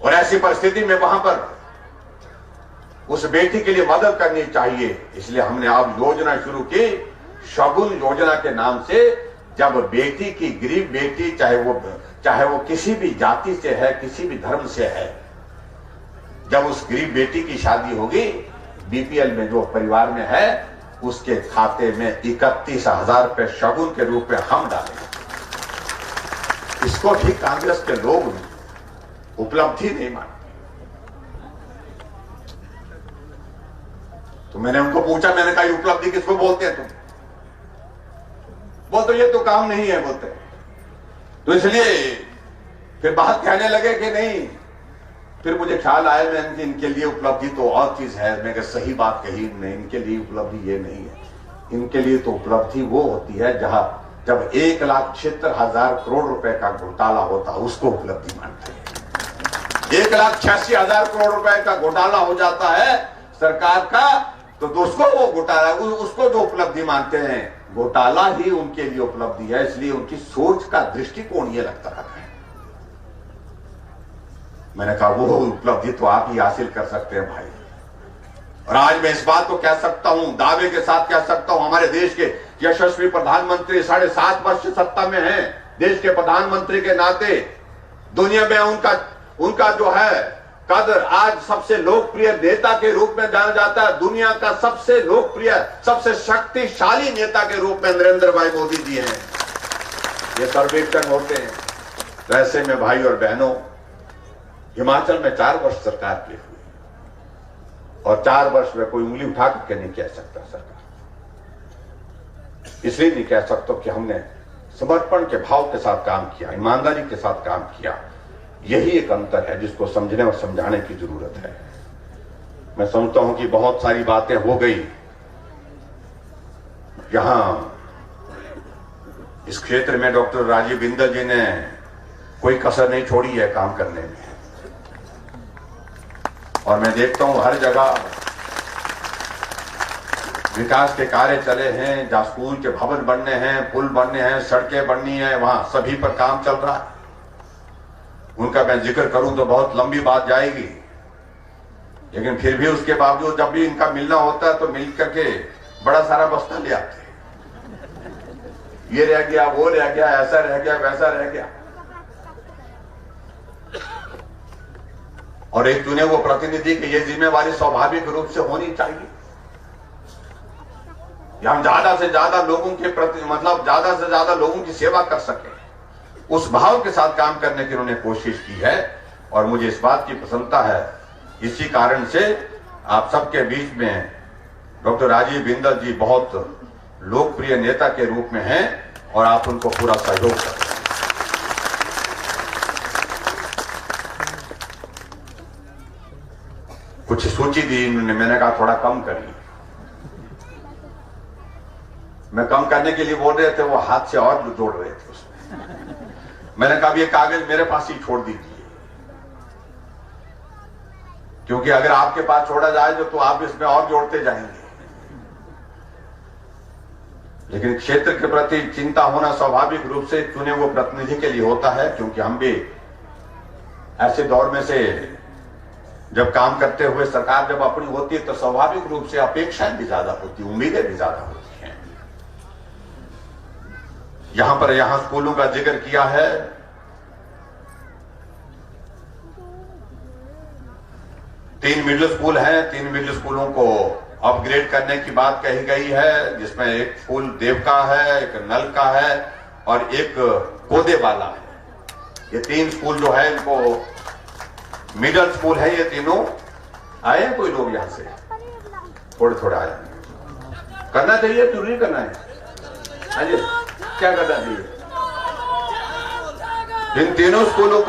और ऐसी परिस्थिति में वहां पर उस बेटी के लिए मदद करनी चाहिए। इसलिए हमने अब योजना शुरू की, शगुन योजना के नाम से। जब बेटी की, गरीब बेटी, चाहे वो किसी भी जाति से है, किसी भी धर्म से है, जब उस गरीब बेटी की शादी होगी, बीपीएल में जो परिवार में है, उसके खाते में 31,000 रुपए शगुन के रूप में हम डालेंगे। इसको भी कांग्रेस के लोग उपलब्धि नहीं मानते। तो मैंने उनको पूछा, मैंने कहा उपलब्धि किसको बोलते हैं तुम? बोलते ये तो काम नहीं है बोलते। तो इसलिए फिर बात कहने लगे कि नहीं। फिर मुझे ख्याल आया मैं इनके लिए उपलब्धि तो और चीज है। मैं सही बात कही, नहीं, इनके लिए उपलब्धि ये नहीं है। इनके लिए तो उपलब्धि वो होती है जब 1,76,000 करोड़ रुपए का घोटाला होता है, उसको उपलब्धि मानते हैं। 1,86,000 करोड़ रुपए का घोटाला हो जाता है सरकार का, तो उसको वो घोटाला, उसको जो उपलब्धि मानते हैं, घोटाला ही उनके लिए उपलब्धि है। इसलिए उनकी सोच का दृष्टिकोण ये लगता है। मैंने कहा वो उपलब्धि तो आप ही हासिल कर सकते हैं भाई। और आज मैं इस बात को कह सकता हूं, दावे के साथ कह सकता हूं, हमारे देश के यशस्वी प्रधानमंत्री 7.5 वर्ष सत्ता में हैं। देश के प्रधानमंत्री के नाते दुनिया में उनका जो है कदर, आज सबसे लोकप्रिय नेता के रूप में जाना जाता है। दुनिया का सबसे लोकप्रिय, सबसे शक्तिशाली नेता के रूप में नरेंद्र भाई मोदी जी हैं। ये सर्वेक्षण होते हैं। तो ऐसे में भाई और बहनों, हिमाचल में 4 वर्ष सरकार की हुई और 4 वर्ष में कोई उंगली उठा करके नहीं कह सकता सरकार। इसलिए नहीं कह सकता कि हमने समर्पण के भाव के साथ काम किया, ईमानदारी के साथ काम किया। यही एक अंतर है जिसको समझने और समझाने की जरूरत है। मैं समझता हूं कि बहुत सारी बातें हो गई। यहां इस क्षेत्र में डॉक्टर राजीव बिंदल जी ने कोई कसर नहीं छोड़ी है काम करने में। और मैं देखता हूं हर जगह विकास के कार्य चले हैं, जहां स्कूल के भवन बनने हैं, पुल बनने हैं, सड़कें बननी है, वहां सभी पर काम चल रहा है। उनका मैं जिक्र करूं तो बहुत लंबी बात जाएगी, लेकिन फिर भी उसके बावजूद जब भी इनका मिलना होता है तो मिल करके बड़ा सारा बस्ता ले आते हैं। ये रह गया, वो रह गया, ऐसा रह गया, वैसा रह गया। और एक चुने वो प्रतिनिधि की ये जिम्मेवारी स्वाभाविक रूप से होनी चाहिए। हम ज्यादा से ज्यादा लोगों के प्रति, मतलब ज्यादा से ज्यादा लोगों की सेवा कर सके, उस भाव के साथ काम करने की उन्होंने कोशिश की है। और मुझे इस बात की प्रसन्नता है, इसी कारण से आप सबके बीच में डॉक्टर राजीव बिंदल जी बहुत लोकप्रिय नेता के रूप में हैं और आप उनको पूरा सहयोग करें। कुछ सूची दी इन्होंने, मैंने कहा थोड़ा कम करिए। मैं कम करने के लिए बोल रहे थे, वो हाथ से और जोड़ रहे थे उसमें। मैंने कहा ये कागज मेरे पास ही छोड़ दीजिए, क्योंकि अगर आपके पास छोड़ा जाए तो आप इसमें और जोड़ते जाएंगे। लेकिन क्षेत्र के प्रति चिंता होना स्वाभाविक रूप से चुने वो प्रतिनिधि के लिए होता है, क्योंकि हम भी ऐसे दौर में से जब काम करते हुए सरकार जब अपनी होती है तो स्वाभाविक रूप से अपेक्षाएं भी ज्यादा होती, उम्मीदें भी ज्यादा होती हैं। यहां स्कूलों का जिक्र किया है। तीन मिडिल स्कूल हैं, तीन मिडिल स्कूलों को अपग्रेड करने की बात कही गई है, जिसमें एक स्कूल देव का है, एक नल का है और एक कोदे वाला है। ये तीन स्कूल जो है इनको मिडिल स्कूल है, ये तीनों आए हैं। कोई लोग यहां से थोड़े थोड़े आए, करना चाहिए तो नहीं करना है? हाँ जी, क्या करना चाहिए? इन तीनों स्कूलों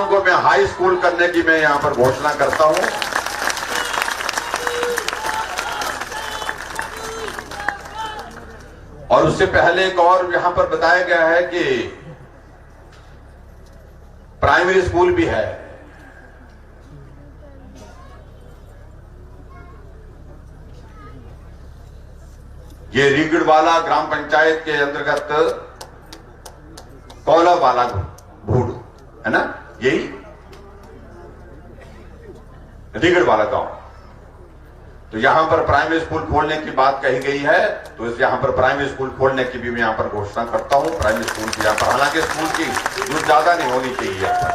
को मैं हाई स्कूल करने की मैं यहां पर घोषणा करता हूं। और उससे पहले एक और यहां पर बताया गया है कि प्राइमरी स्कूल भी है। ये रीगढ़वाला ग्राम पंचायत के अंतर्गत कौलावाला भूड है ना, यही रीगढ़वाला गांव। तो यहां पर प्राइमरी स्कूल खोलने की बात कही गई है, तो यहां पर प्राइमरी स्कूल खोलने की भी मैं यहां पर घोषणा करता हूं। प्राइमरी स्कूल की यहां पर, हालांकि स्कूल की जो ज्यादा नहीं होनी चाहिए यहां पर।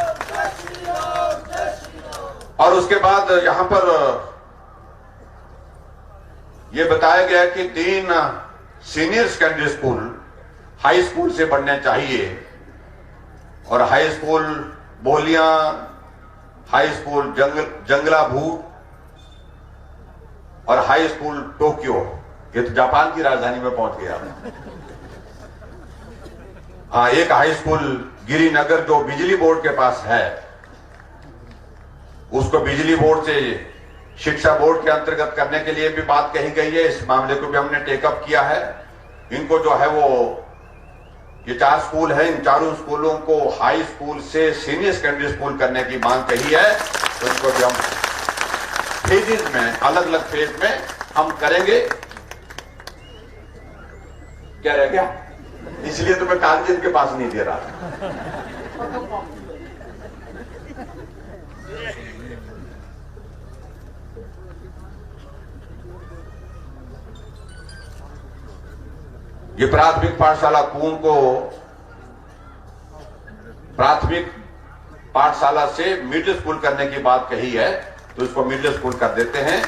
और उसके बाद यहां पर यह बताया गया कि 3 senior secondary school high school से बनने चाहिए। और हाई स्कूल बोलियां, हाई स्कूल जंगला भूड और हाई स्कूल टोक्यो, ये तो जापान की राजधानी में पहुंच गया। हाँ, एक हाई स्कूल गिरिनगर जो बिजली बोर्ड के पास है, उसको बिजली बोर्ड से शिक्षा बोर्ड के अंतर्गत करने के लिए भी बात कही गई है। इस मामले को भी हमने टेकअप किया है। इनको जो है वो ये 4 स्कूल है, इन चारों स्कूलों को हाई स्कूल से सीनियर सेकेंडरी स्कूल करने की मांग कही है। तो इनको भी हम फेजेस में, अलग अलग फेज में हम करेंगे। क्या रह गया? इसलिए तो मैं कागज इनके पास नहीं दे रहा था। ये प्राथमिक पाठशाला कून को प्राथमिक पाठशाला से मिडिल स्कूल करने की बात कही है, तो इसको मिडिल स्कूल कर देते हैं।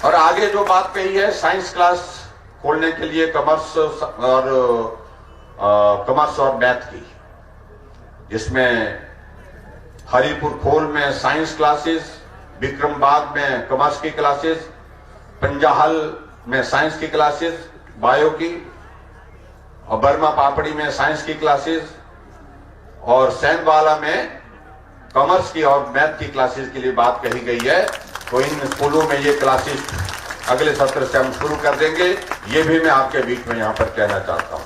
और आगे जो बात कही है साइंस क्लास खोलने के लिए कॉमर्स और मैथ की, जिसमें हरिपुर खोल में साइंस क्लासेस, विक्रमबाग में कॉमर्स की क्लासेस, पंजाहल में साइंस की क्लासेस बायो की, और बर्मा पापड़ी में साइंस की क्लासेस, और सैनवाला में कॉमर्स की और मैथ की क्लासेस के लिए बात कही गई है। तो इन स्कूलों में ये क्लासेस अगले सत्र से हम शुरू कर देंगे। ये भी मैं आपके बीच में यहां पर कहना चाहता हूं।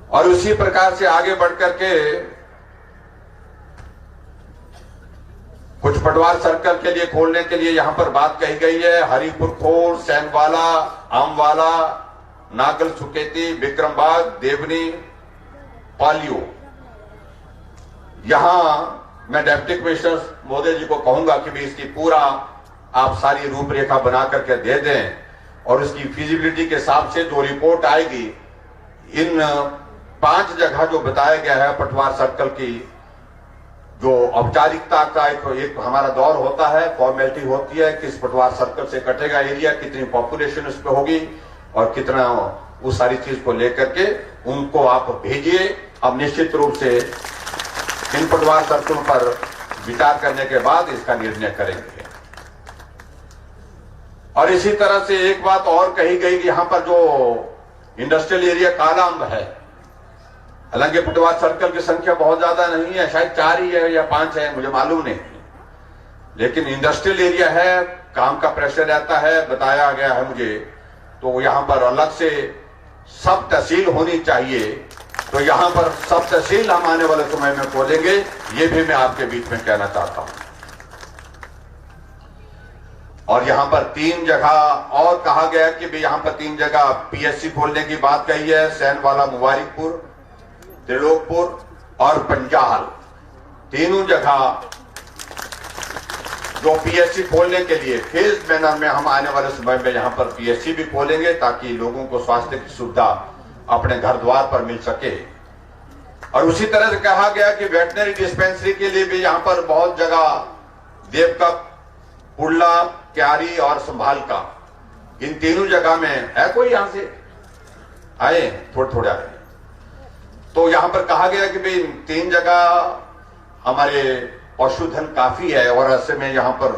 और उसी प्रकार से आगे बढ़कर के कुछ पटवार सर्कल के लिए खोलने के लिए यहां पर बात कही गई है। हरिपुर खोल, सैनवाला, आमवाला, नागल सुकेती, विक्रमबाग, देवनी, पालियो। यहां मैं डिप्टी कमिश्नर महोदय जी को कहूंगा कि भी इसकी पूरा आप सारी रूपरेखा बना करके दे दें, और इसकी फिजिबिलिटी के हिसाब से जो रिपोर्ट आएगी, इन 5 जगह जो बताया गया है पटवार सर्कल की, जो औपचारिकता का एक हमारा दौर होता है, फॉर्मेलिटी होती है, किस पटवार सर्कल से कटेगा एरिया, कितनी पॉपुलेशन उस पर होगी और कितना, उस सारी चीज को लेकर के उनको आप भेजिए। अब निश्चित रूप से इन पटवार सर्कल पर विचार करने के बाद इसका निर्णय करेंगे। और इसी तरह से एक बात और कही गई कि यहां पर जो इंडस्ट्रियल एरिया कालाअंब है, हालांकि पटवार सर्कल की संख्या बहुत ज्यादा नहीं है, शायद 4 ही है या 5 है, मुझे मालूम नहीं, लेकिन इंडस्ट्रियल एरिया है, काम का प्रेशर रहता है, बताया गया है मुझे। तो यहां पर अलग से सब तहसील होनी चाहिए। तो यहां पर सब तहसील हम आने वाले समय में खोलेंगे, ये भी मैं आपके बीच में कहना चाहता हूं। और यहां पर 3 जगह और कहा गया कि भी यहां पर 3 जगह पीएससी खोलने की बात कही है। सैनवाला, मुबारिकपुर, त्रिलोकपुर और पंजाल, तीनों जगह जो पीएससी खोलने के लिए फेज मैनर में हम आने वाले समय में यहां पर पीएससी भी खोलेंगे ताकि लोगों को स्वास्थ्य की सुविधा अपने घर द्वार पर मिल सके। और उसी तरह से कहा गया कि वेटनरी डिस्पेंसरी के लिए भी यहां पर बहुत जगह देवकप, पुरला, क्यारी और संभाल का, इन तीनों जगह में है। कोई यहां से आए, थोड़े थोड़े आए, तो यहां पर कहा गया कि भाई तीन जगह हमारे पशुधन काफी है और ऐसे में यहां पर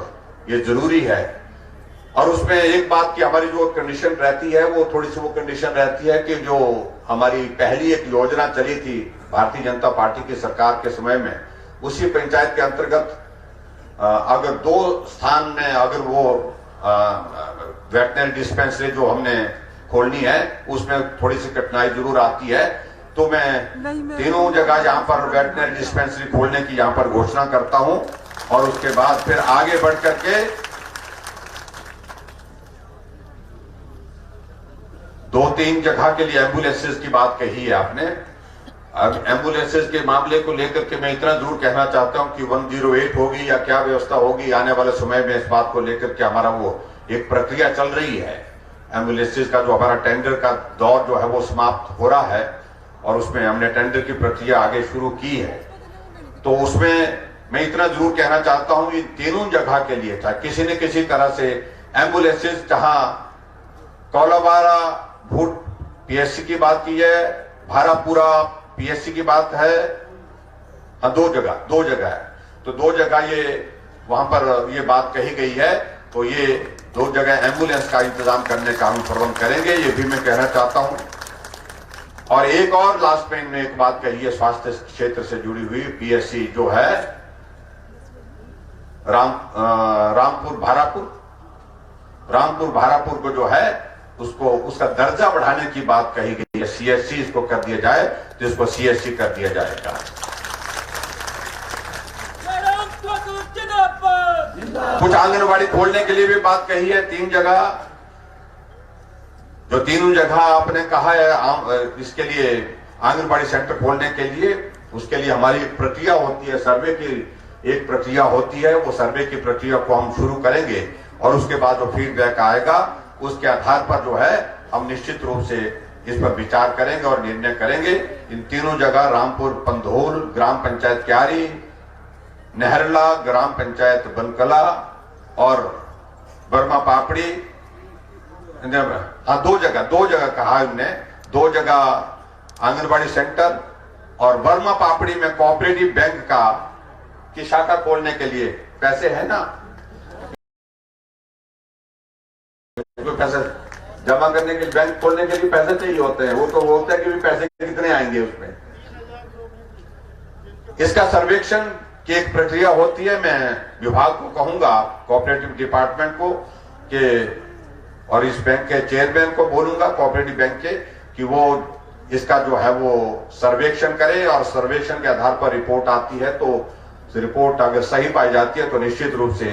ये जरूरी है। और उसमें एक बात की हमारी जो कंडीशन रहती है वो थोड़ी सी वो कंडीशन रहती है कि जो हमारी पहली एक योजना चली थी भारतीय जनता पार्टी की सरकार के समय में, उसी पंचायत के अंतर्गत अगर 2 स्थान में अगर वो वेटनरी डिस्पेंसरी जो हमने खोलनी है उसमें थोड़ी सी कठिनाई जरूर आती है। तो मैं तीनों जगह यहां पर वेटनरी डिस्पेंसरी खोलने की यहां पर घोषणा करता हूं और उसके बाद फिर आगे बढ़ करके 2-3 जगह के लिए एम्बुलेंसेज की बात कही है आपने। अब एम्बुलेंसेज के मामले को लेकर के मैं इतना जरूर कहना चाहता हूं कि 108 होगी या क्या व्यवस्था होगी आने वाले समय में, इस बात को लेकर के हमारा वो एक प्रक्रिया चल रही है। एम्बुलेंसेज का जो हमारा टेंडर का दौर जो है वो समाप्त हो रहा है और उसमें हमने टेंडर की प्रक्रिया आगे शुरू की है। तो उसमें मैं इतना जरूर कहना चाहता हूं कि तीनों जगह के लिए चाहे किसी न किसी तरह से एम्बुलेंसेज, जहां कौलाबारा भूट पीएससी की बात की है, भारापुरा पीएससी की बात है, हाँ दो जगह है, तो 2 जगह ये वहां पर ये बात कही गई है। तो ये 2 जगह एम्बुलेंस का इंतजाम करने का हम प्रबंध करेंगे, ये भी मैं कहना चाहता हूं। और एक और लास्ट में एक बात कही है स्वास्थ्य क्षेत्र से जुड़ी हुई, पीएससी जो है रामपुर भारापुर को जो है उसको उसका दर्जा बढ़ाने की बात कही गई है। सीएससी इसको कर दिया जाए तो इसको सीएससी कर दिया जाएगा। कुछ आंगनबाड़ी खोलने के लिए भी बात कही है 3 जगह, जो तीनों जगह आपने कहा है इसके लिए आंगनबाड़ी सेंटर खोलने के लिए, उसके लिए हमारी एक प्रक्रिया होती है, सर्वे की एक प्रक्रिया होती है। वो सर्वे की प्रक्रिया को हम शुरू करेंगे और उसके बाद जो फीडबैक आएगा उसके आधार पर जो है हम निश्चित रूप से इस पर विचार करेंगे और निर्णय करेंगे। इन तीनों जगह रामपुर पंधोल ग्राम पंचायत क्यारी, नहरला ग्राम पंचायत बनकला और बर्मा पापड़ी, हाँ 2 जगह कहा हमने, 2 जगह आंगनबाड़ी सेंटर और बर्मा पापड़ी में कोऑपरेटिव बैंक की शाखा खोलने के लिए पैसे है ना, पैसे जमा करने के लिए, बैंक खोलने के लिए पैसे चाहिए होते हैं। वो तो बोलते हैं कि भी पैसे कितने आएंगे उसमें, इसका सर्वेक्षण की एक प्रक्रिया होती है। मैं विभाग को कहूंगा, कोऑपरेटिव डिपार्टमेंट को कि, और इस बैंक के चेयरमैन को बोलूंगा कोऑपरेटिव बैंक के, कि वो इसका जो है वो सर्वेक्षण करे और सर्वेक्षण के आधार पर रिपोर्ट आती है तो रिपोर्ट अगर सही पाई जाती है तो निश्चित रूप से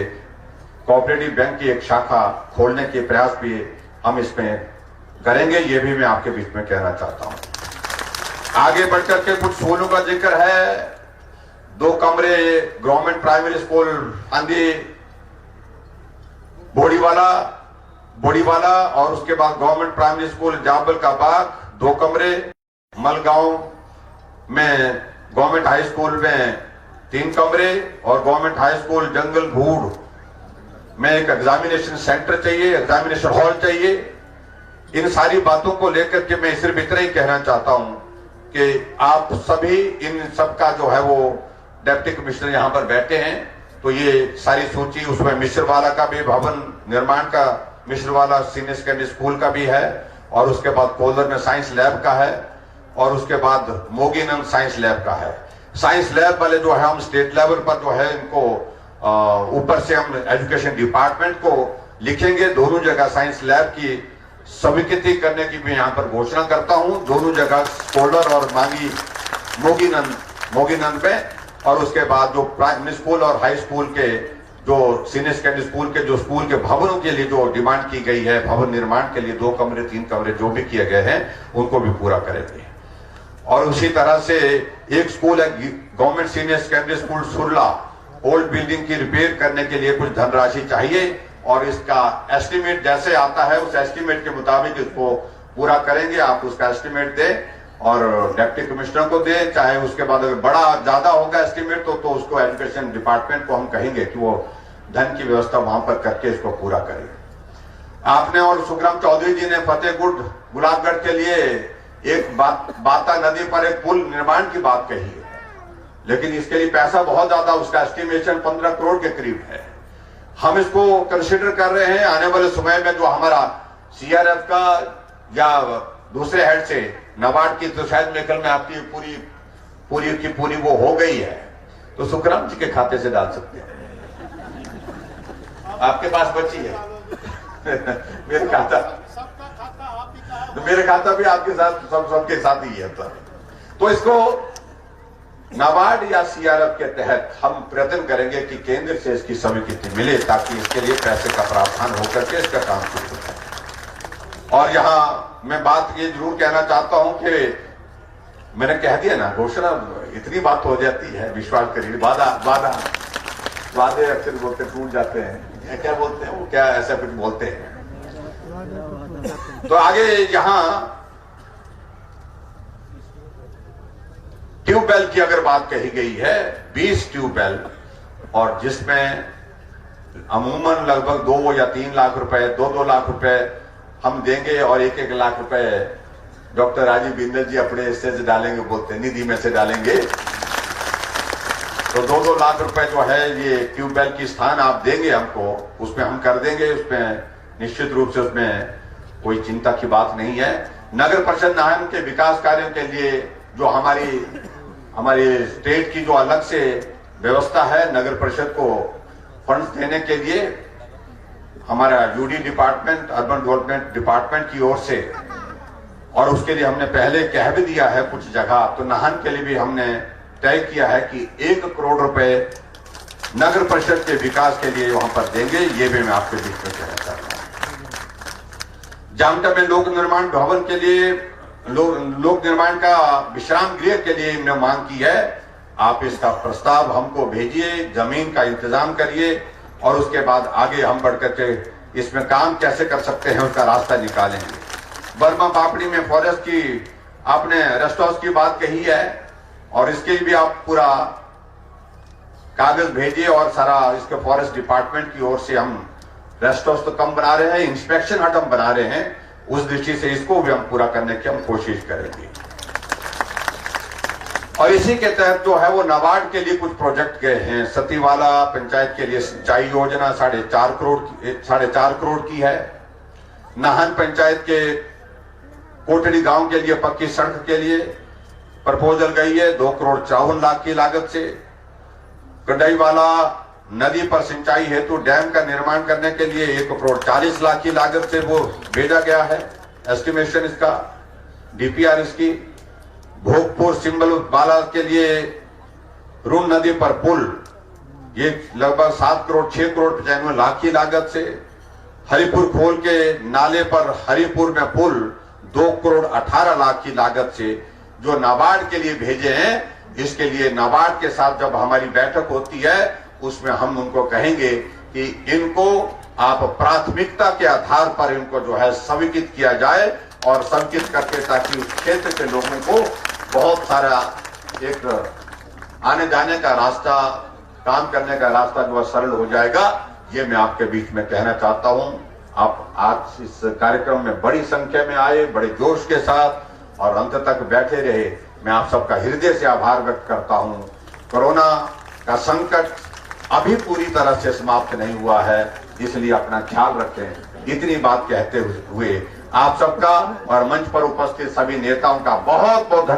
कोऑपरेटिव बैंक की एक शाखा खोलने के प्रयास भी हम इसमें करेंगे। ये भी मैं आपके बीच में कहना चाहता हूं। आगे बढ़कर के कुछ स्कूलों का जिक्र है। 2 कमरे गवर्नमेंट प्राइमरी स्कूल आंधी बोड़ीवाला और उसके बाद गवर्नमेंट प्राइमरी स्कूल जाबल का बाग 2 कमरे, मलगांव में गवर्नमेंट हाई स्कूल में 3 कमरे और गवर्नमेंट हाई स्कूल जंगल भूड़ में एक एग्जामिनेशन सेंटर चाहिए, एग्जामिनेशन हॉल चाहिए। इन सारी बातों को लेकर के मैं सिर्फ इतना ही कहना चाहता हूं कि आप सभी इन सब का जो है वो डिप्टी कमिश्नर यहां पर बैठे हैं, तो ये सारी सूची, उसमें मिश्रवाला का भी भवन निर्माण का, मिश्रवाला सीनियर सेकेंडरी स्कूल का भी है और उसके बाद कोलर में साइंस लैब का है और उसके बाद मोगीनंद साइंस लैब का है। साइंस लैब वाले जो है हम स्टेट लेवल पर जो है इनको ऊपर से हम एजुकेशन डिपार्टमेंट को लिखेंगे। दोनों जगह साइंस लैब की स्वीकृति करने की भी यहां पर घोषणा करता हूं, दोनों जगह कोलर और मांगी मोगीनंद में। और उसके बाद जो प्राइमरी स्कूल और हाई स्कूल के जो सीनियर सेकेंडरी स्कूल के जो स्कूल के भवनों के लिए जो डिमांड की गई है भवन निर्माण के लिए 2 कमरे 3 कमरे जो भी किए गए हैं उनको भी पूरा करेंगे। और उसी तरह से एक स्कूल है government senior secondary school Surla, old building की रिपेयर करने के लिए कुछ धनराशि चाहिए और इसका एस्टिमेट जैसे आता है उस एस्टिमेट के मुताबिक इसको पूरा करेंगे। आप उसका एस्टिमेट दें और डिप्टी कमिश्नर को दें, चाहे उसके बाद अगर बड़ा ज्यादा होगा एस्टिमेट तो उसको एजुकेशन डिपार्टमेंट को हम कहेंगे कि वो धन की व्यवस्था वहां पर करके इसको पूरा करें। आपने और सुखराम चौधरी जी ने फतेहगढ़ गुलाबगढ़ के लिए एक बाता नदी पर एक पुल निर्माण की बात कही है, लेकिन इसके लिए पैसा बहुत ज्यादा, उसका एस्टिमेशन 15 करोड़ के करीब है। हम इसको कंसिडर कर रहे हैं आने वाले समय में जो हमारा सीआरएफ का या दूसरे हेड से नाबार्ड की तो शायद मेकल में आपकी पूरी वो हो गई है, तो सुखराम जी के खाते से डाल सकते हैं। आपके पास बची है मेरे खाता भी आपके साथ सबके साथ ही है। तो इसको नाबार्ड या सीआरएफ के तहत हम प्रयत्न करेंगे कि केंद्र से इसकी स्वीकृति मिले ताकि इसके लिए पैसे का प्रावधान होकर के इसका काम शुरू हो जाए। और यहां मैं बात ये जरूर कहना चाहता हूं कि मैंने कह दिया ना, घोषणा इतनी बात हो जाती है, विश्वास करिए, वादे अक्सर बोलते टूट जाते हैं, क्या बोलते हैं वो, क्या ऐसा कुछ बोलते हैं। तो आगे यहां ट्यूबवेल की अगर बात कही गई है, 20 ट्यूबवेल, और जिसमें अमूमन लगभग 2 या 3 लाख रुपए, 2 लाख रुपए हम देंगे और 1 लाख रुपए डॉक्टर राजीव बिंदल जी अपने हिस्से से डालेंगे, बोलते हैं निधि में से डालेंगे। तो 2 लाख रुपए जो है ये ट्यूबवेल की स्थान आप देंगे हमको, उसमें हम कर देंगे। उसमें निश्चित रूप से उसमें कोई चिंता की बात नहीं है। नगर परिषद नाहन के विकास कार्यों के लिए जो हमारी स्टेट की जो अलग से व्यवस्था है नगर परिषद को फंड्स देने के लिए, हमारा UD department, urban development department की ओर से, और उसके लिए हमने पहले कह भी दिया है कुछ जगह, तो नाहन के लिए भी हमने तय किया है कि 1 करोड़ रुपए नगर परिषद के विकास के लिए वहां पर देंगे। ये भी मैं आपके बीच में कहना चाहता हूं। जामटा में लोक निर्माण भवन के लिए, लोक निर्माण का विश्राम गृह के लिए हमने मांग की है। आप इसका प्रस्ताव हमको भेजिए, जमीन का इंतजाम करिए और उसके बाद आगे हम बढ़कर के इसमें काम कैसे कर सकते हैं उसका रास्ता निकालेंगे। बर्मा पापड़ी में फॉरेस्ट की आपने रेस्ट हाउस की बात कही है और इसके लिए भी आप पूरा कागज भेजिए और सारा इसके फॉरेस्ट डिपार्टमेंट की ओर से हम रेस्ट हाउस तो कम बना रहे हैं, इंस्पेक्शन हट हम बना रहे हैं, उस दृष्टि से इसको भी हम पूरा करने की हम कोशिश करेंगे। और इसी के तहत जो है वो नाबार्ड के लिए कुछ प्रोजेक्ट गए हैं। सतीवाला पंचायत के लिए सिंचाई योजना 4.5 करोड़ की है। नाहन पंचायत के कोटड़ी गांव के लिए पक्की सड़क के लिए प्रपोजल गई है 2 करोड़ 54 लाख की लागत से। गंडाईवाला नदी पर सिंचाई हेतु डैम का निर्माण करने के लिए 1 करोड़ 40 लाख की लागत से वो भेजा गया है एस्टिमेशन इसका, डीपीआर इसकी। भोगपुर सिंबल बाला के लिए रून नदी पर पुल, ये लगभग 7 करोड़ 6 करोड़ 95 लाख की लागत से। हरिपुर खोल के नाले पर हरिपुर में पुल 2 करोड़ 18 लाख की लागत से जो नाबार्ड के लिए भेजे हैं। इसके लिए नाबार्ड के साथ जब हमारी बैठक होती है उसमें हम उनको कहेंगे कि इनको आप प्राथमिकता के आधार पर इनको जो है स्वीकृत किया जाए और स्वीकृत करके ताकि उस क्षेत्र के लोगों को बहुत सारा एक आने जाने का रास्ता, काम करने का रास्ता जो है सरल हो जाएगा। ये मैं आपके बीच में कहना चाहता हूं। आप आज इस कार्यक्रम में बड़ी संख्या में आए, बड़े जोश के साथ और अंत तक बैठे रहे। मैं आप सबका हृदय से आभार व्यक्त करता हूं। कोरोना का संकट अभी पूरी तरह से समाप्त नहीं हुआ है, इसलिए अपना ख्याल रखें। इतनी बात कहते हुए आप सबका और मंच पर उपस्थित सभी नेताओं का बहुत बहुत धन्यवाद।